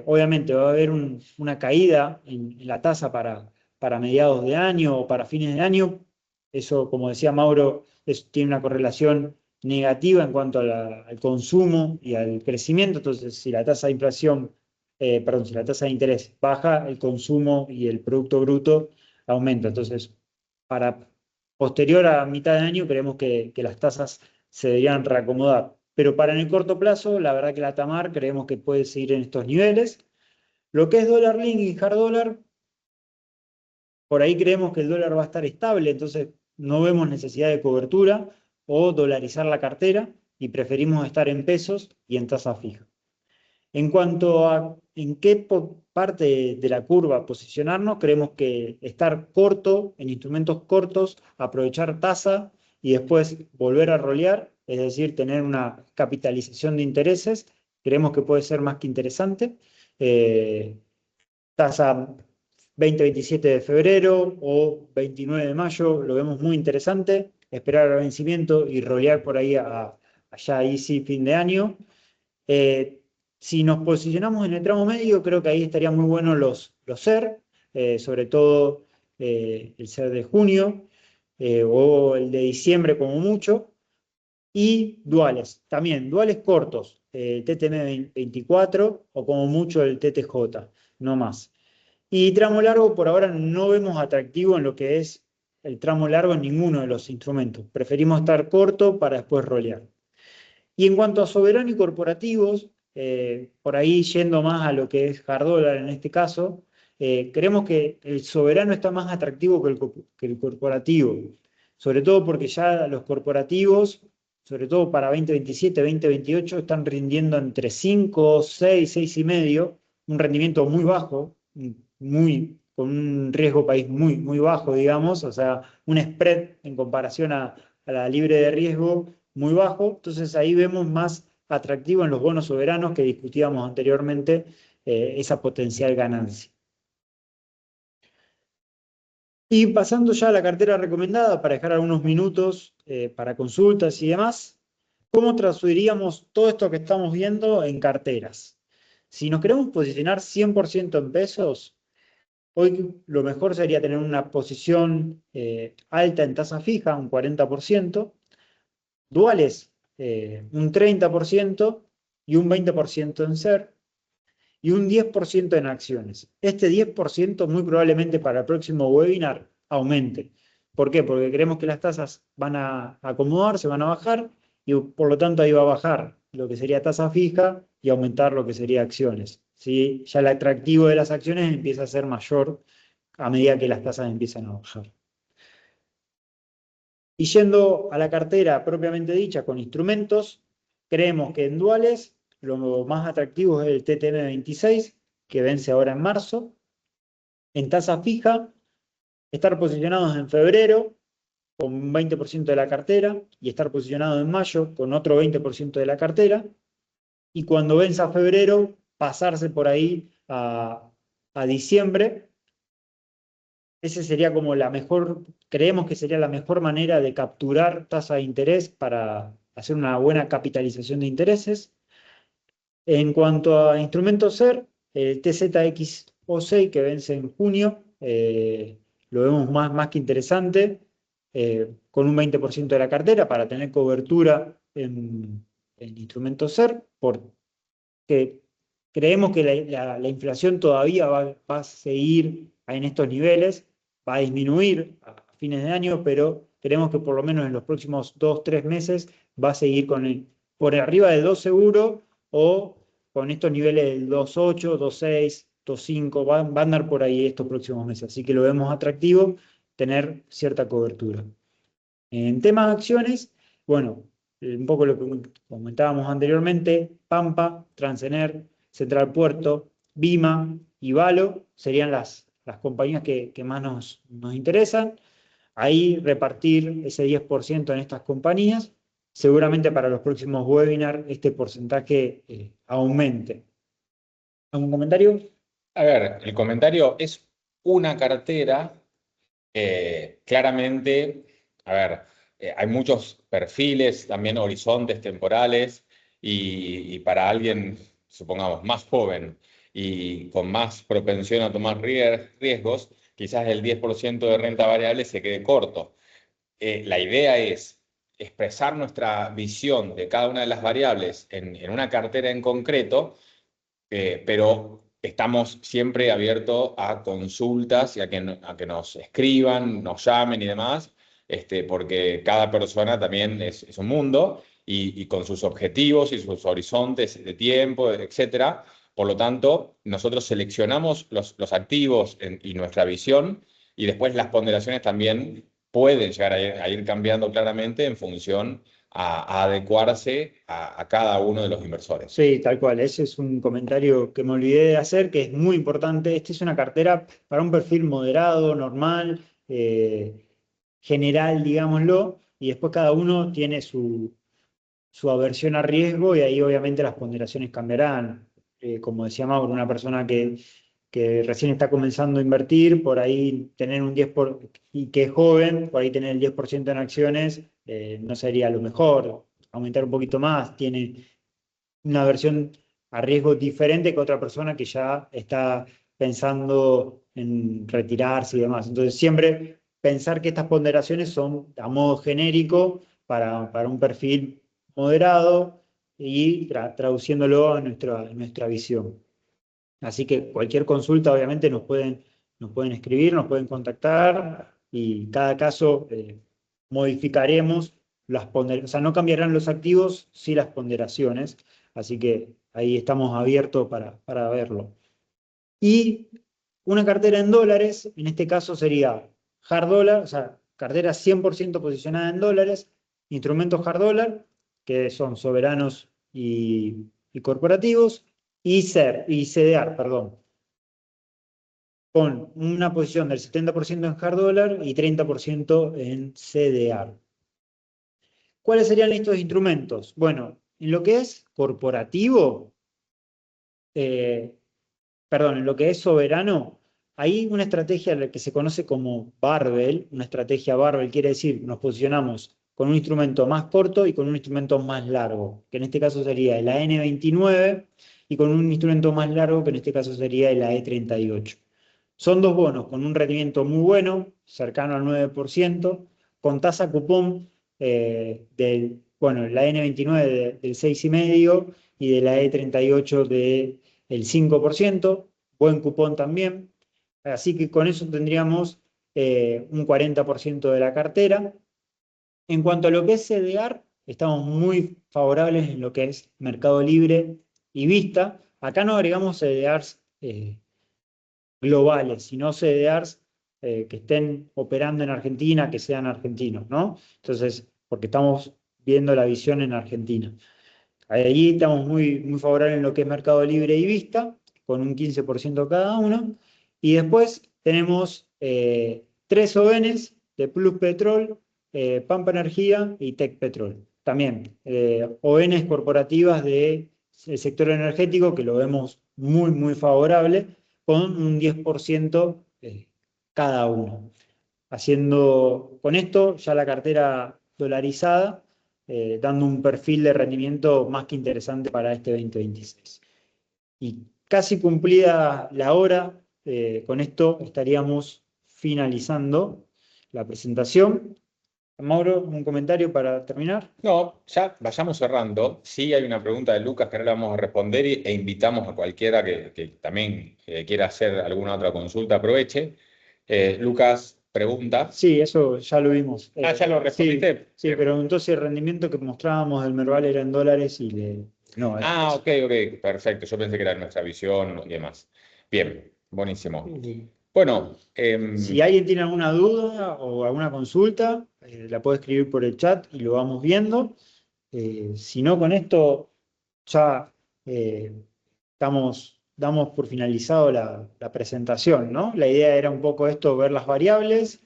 Obviamente va a haber una caída en la tasa para mediados de año o para fines de año. Eso, como decía Mauro, tiene una correlación negativa en cuanto al consumo y al crecimiento. Entonces, si la tasa de inflación, perdón, si la tasa de interés baja, el consumo y el Producto Bruto aumenta. Entonces, para posterior a mitad de año, creemos que las tasas se deberían reacomodar. Pero para en el corto plazo, la verdad que la Tamar creemos que puede seguir en estos niveles. Lo que es dólar link y hard dólar, por ahí creemos que el dólar va a estar estable, entonces no vemos necesidad de cobertura o dolarizar la cartera y preferimos estar en pesos y en tasa fija. En cuanto a en qué parte de la curva posicionarnos, creemos que estar corto, en instrumentos cortos, aprovechar tasa y después volver a rolear, es decir, tener una capitalización de intereses, creemos que puede ser más que interesante. Tasa 20-27 de febrero o 29 de mayo, lo vemos muy interesante. Esperar al vencimiento y rolear por ahí allá ahí sí fin de año. Eh, si nos posicionamos en el tramo medio, creo que ahí estarían muy buenos los SER, sobre todo el SER de junio o el de diciembre como mucho, y duales, también duales cortos, el TTM 24 o como mucho el TTJ, no más. Y tramo largo por ahora no vemos atractivo en lo que es el tramo largo en ninguno de los instrumentos. Preferimos estar corto para después rolear. Y en cuanto a soberano y corporativos, por ahí yendo más a lo que es hard dólar en este caso, creemos que el soberano está más atractivo que el corporativo, sobre todo porque ya los corporativos, sobre todo para 2027, 2028, están rindiendo entre 5, 6, 6,5, un rendimiento muy bajo, con un riesgo país muy, muy bajo, digamos, o sea, un spread en comparación a la libre de riesgo muy bajo, entonces ahí vemos más atractivo en los bonos soberanos que discutíamos anteriormente esa potencial ganancia. Y pasando ya a la cartera recomendada para dejar algunos minutos para consultas y demás, ¿cómo transferiríamos todo esto que estamos viendo en carteras? Si nos queremos posicionar 100% en pesos, hoy lo mejor sería tener una posición alta en tasa fija, un 40%, duales un 30% y un 20% en SER y un 10% en acciones. Este 10% muy probablemente para el próximo webinar aumente. ¿Por qué? Porque creemos que las tasas van a acomodarse, van a bajar y por lo tanto ahí va a bajar lo que sería tasa fija y aumentar lo que sería acciones. ¿Sí? Ya el atractivo de las acciones empieza a ser mayor a medida que las tasas empiezan a bajar. Y yendo a la cartera propiamente dicha con instrumentos, creemos que en duales lo más atractivo es el TTM 26, que vence ahora en marzo. En tasa fija, estar posicionados en febrero con un 20% de la cartera y estar posicionado en mayo con otro 20% de la cartera. Y cuando venza febrero, pasarse por ahí a diciembre. Ese sería como la mejor, creemos que sería la mejor manera de capturar tasa de interés para hacer una buena capitalización de intereses. En cuanto a instrumentos SER, el TZXO6 que vence en junio, lo vemos más que interesante, con un 20% de la cartera para tener cobertura en instrumentos SER, porque creemos que la inflación todavía va a seguir en estos niveles, va a disminuir a fines de año, pero creemos que por lo menos en los próximos 2-3 meses va a seguir por arriba del 2 seguro o con estos niveles del 2,8, 2,6, 2,5, va a andar por ahí estos próximos meses. Así que lo vemos atractivo tener cierta cobertura. En temas de acciones, bueno, un poco lo que comentábamos anteriormente, Pampa, Transener, Central Puerto, Vima y Valo serían las compañías que más nos interesan. Ahí repartir ese 10% en estas compañías. Seguramente para los próximos webinars este porcentaje aumente. ¿Algún comentario? A ver, el comentario es una cartera. Claramente, a ver, hay muchos perfiles, también horizontes temporales, y para alguien, supongamos, más joven y con más propensión a tomar riesgos, quizás el 10% de renta variable se quede corto. La idea es expresar nuestra visión de cada una de las variables en una cartera en concreto, pero estamos siempre abiertos a consultas y a que nos escriban, nos llamen y demás, porque cada persona también es un mundo y con sus objetivos y sus horizontes de tiempo, etcétera. Por lo tanto, nosotros seleccionamos los activos y nuestra visión Y después las ponderaciones también pueden llegar a ir cambiando claramente en función a adecuarse a cada uno de los inversores. Sí, tal cual. Ese es un comentario que me olvidé de hacer, que es muy importante. Esta es una cartera para un perfil moderado, normal, general, digámoslo, y después cada uno tiene su aversión a riesgo y ahí obviamente las ponderaciones cambiarán. Como decía Mauro, una persona que recién está comenzando a invertir, por ahí tener un 10% y que es joven, por ahí tener el 10% en acciones no sería lo mejor. Aumentar un poquito más, tiene una versión a riesgo diferente que otra persona que ya está pensando en retirarse y demás. Entonces, siempre pensar que estas ponderaciones son a modo genérico para un perfil moderado y traduciéndolo a nuestra visión. Así que cualquier consulta, obviamente, nos pueden escribir, nos pueden contactar y cada caso modificaremos las ponderaciones. O sea, no cambiarán los activos, sí las ponderaciones. Así que ahí estamos abiertos para verlo. Y una cartera en dólares, en este caso sería hard dollar, o sea, cartera 100% posicionada en dólares, instrumentos hard dollar, que son soberanos y corporativos, y CDR, perdón, con una posición del 70% en hard dollar y 30% en CDR. ¿Cuáles serían estos instrumentos? Bueno, en lo que es corporativo, eh, perdón, en lo que es soberano, hay una estrategia que se conoce como barbell. Una estrategia barbell quiere decir nos posicionamos con un instrumento más corto y con un instrumento más largo, que en este caso sería el AN29, y con un instrumento más largo, que en este caso sería el AE38. Son dos bonos con un rendimiento muy bueno, cercano al 9%, con tasa cupón bueno, la N29 del 6,5% y de la E38 del 5%, buen cupón también. Así que con eso tendríamos un 40% de la cartera. En cuanto a lo que es CDR, estamos muy favorables en lo que es Mercado Libre y Vista. Acá no agregamos CDRs globales, sino CDRs que estén operando en Argentina, que sean argentinos, ¿no? Entonces, porque estamos viendo la visión en Argentina. Ahí estamos muy favorables en lo que es Mercado Libre y Vista, con un 15% cada uno. Y después tenemos tres ONs de Plus Petrol, Pampa Energía y Tech Petrol. También ONs corporativas del sector energético, que lo vemos muy favorable, con un 10% cada uno. Haciendo con esto ya la cartera dolarizada, dando un perfil de rendimiento más que interesante para este 2026. Y casi cumplida la hora, con esto estaríamos finalizando la presentación. Mauro, un comentario para terminar. No, ya vayamos cerrando. Sí hay una pregunta de Lucas que ahora la vamos a responder e invitamos a cualquiera que también quiera hacer alguna otra consulta, aproveche. Lucas pregunta. Sí, eso ya lo vimos. Ah, ¿ya lo Sí, respondiste? sí, Bien. pero entonces el rendimiento que mostrábamos del Merval era en dólares y le... No, Ah, eso. ok, perfecto. Yo pensé que era nuestra visión y demás. Bien, buenísimo. Bueno, Si alguien tiene alguna duda o alguna consulta, la puede escribir por el chat y lo vamos viendo. Si no, con esto ya damos por finalizado la presentación, ¿no? La idea era un poco esto, ver las variables,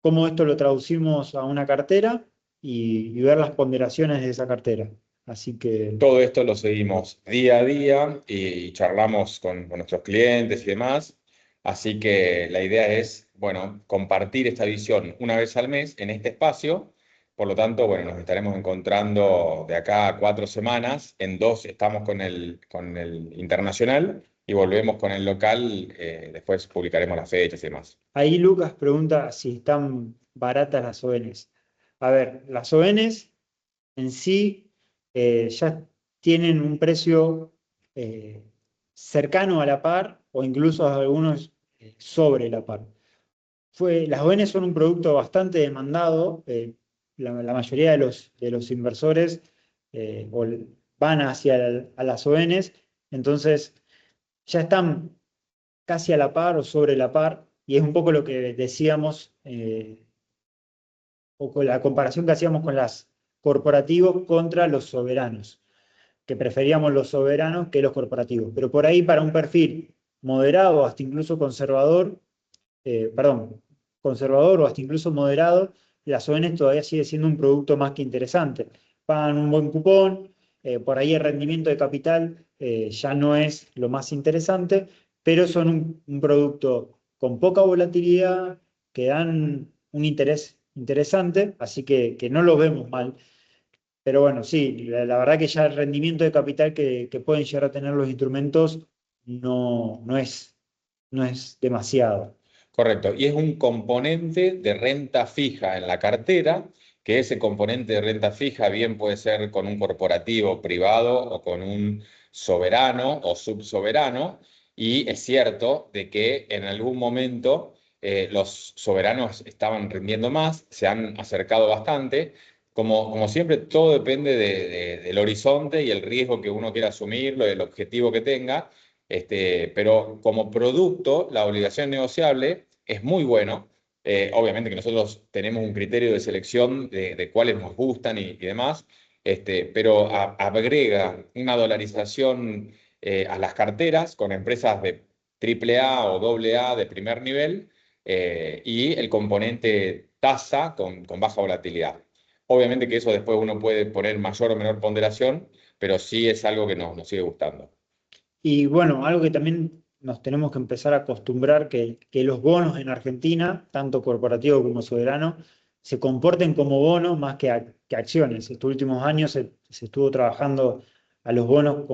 cómo esto lo traducimos a una cartera y ver las ponderaciones de esa cartera. Así que, todo esto lo seguimos día a día y charlamos con nuestros clientes y demás. Así que la idea es, bueno, compartir esta visión una vez al mes en este espacio. Por lo tanto, bueno, nos estaremos encontrando de acá a 4 semanas. En 2 estamos con el internacional y volvemos con el local. Después publicaremos las fechas y demás. ahí Lucas pregunta si están baratas las ONs. A ver, las ONs en sí ya tienen un precio eh, cercano a la par o incluso algunos sobre la par. Las ONs son un producto bastante demandado. La mayoría de los inversores van hacia a las ONs, entonces ya están casi a la par o sobre la par. y es un poco lo que decíamos, o con la comparación que hacíamos con las corporativos contra los soberanos, que preferíamos los soberanos que los corporativos. Pero por ahí para un perfil moderado, hasta incluso conservador, perdón, conservador o hasta incluso moderado, las ONs todavía sigue siendo un producto más que interesante. Pagan un buen cupón, por ahí el rendimiento de capital ya no es lo más interesante, pero son un producto con poca volatilidad, que dan un interés interesante, así que no lo vemos mal. Pero bueno, sí, la verdad que ya el rendimiento de capital que pueden llegar a tener los instrumentos no es demasiado. Correcto. Y es un componente de renta fija en la cartera, que ese componente de renta fija bien puede ser con un corporativo privado o con un soberano o subsoberano. Y es cierto de que en algún momento los soberanos estaban rindiendo más, se han acercado bastante. Como siempre, todo depende del horizonte y el riesgo que uno quiera asumir, el objetivo que tenga. Pero como producto, la obligación negociable es muy bueno. Obviamente que nosotros tenemos un criterio de selección de cuáles nos gustan y demás, pero agrega una dolarización a las carteras con empresas de triple A o doble A de primer nivel, y el componente tasa con baja volatilidad. Obviamente que eso después uno puede poner mayor o menor ponderación, pero sí es algo que nos sigue gustando. Y bueno, algo que también nos tenemos que empezar a acostumbrar, que los bonos en Argentina, tanto corporativo como soberano, se comporten como bonos más que acciones. Estos últimos años se estuvo trabajando a los bonos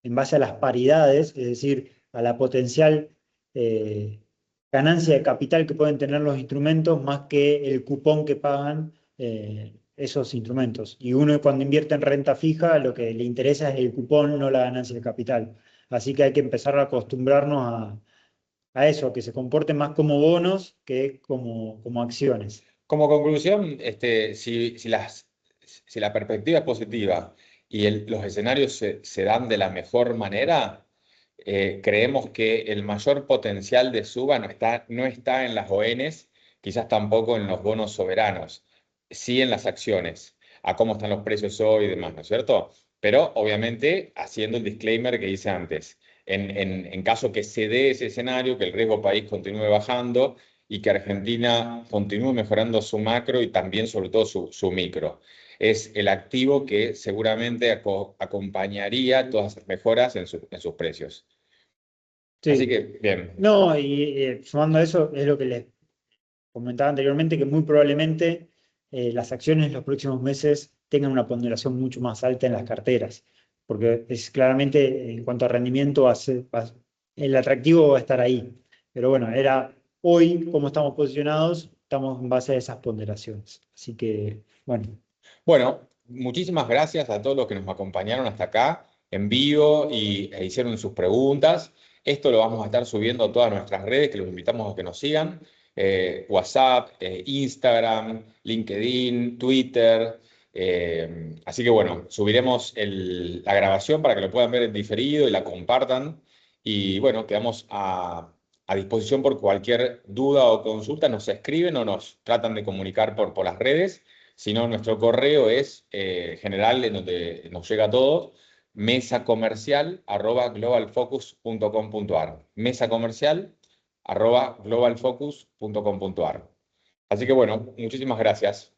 en base a las paridades, es decir, a la potencial eh, ganancia de capital que pueden tener los instrumentos más que el cupón que pagan esos instrumentos. Y uno cuando invierte en renta fija, lo que le interesa es el cupón, no la ganancia de capital. Así que hay que empezar a acostumbrarnos a eso, a que se comporten más como bonos que como acciones. Como conclusión, si la perspectiva es positiva y los escenarios se dan de la mejor manera, creemos que el mayor potencial de suba no está en las ONs, quizás tampoco en los bonos soberanos, sí en las acciones, a cómo están los precios hoy y demás, ¿no es cierto? Pero obviamente haciendo el disclaimer que hice antes, en caso que se dé ese escenario, que el riesgo país continúe bajando y que Argentina continúe mejorando su macro y también sobre todo su micro. Es el activo que seguramente acompañaría todas esas mejoras en sus precios. Así Sí. que, bien. No, y sumando a eso, es lo que les comentaba anteriormente, que muy probablemente las acciones en los próximos meses tengan una ponderación mucho más alta en las carteras, porque es claramente en cuanto a rendimiento el atractivo va a estar ahí. Pero bueno, era hoy cómo estamos posicionados, estamos en base a esas ponderaciones. Así que, bueno, Bueno, muchísimas gracias a todos los que nos acompañaron hasta acá en vivo e hicieron sus preguntas. Esto lo vamos a estar subiendo a todas nuestras redes, que los invitamos a que nos sigan. WhatsApp, Instagram, LinkedIn, Twitter. Así que bueno, subiremos la grabación para que lo puedan ver en diferido y la compartan. Y bueno, quedamos a disposición por cualquier duda o consulta. Nos escriben o nos tratan de comunicar por las redes. Si no, nuestro correo es general, en donde nos llega todo, mesacomercial@globalfocus.com.ar. Mesacomercial@globalfocus.com.ar. Así que bueno, muchísimas gracias.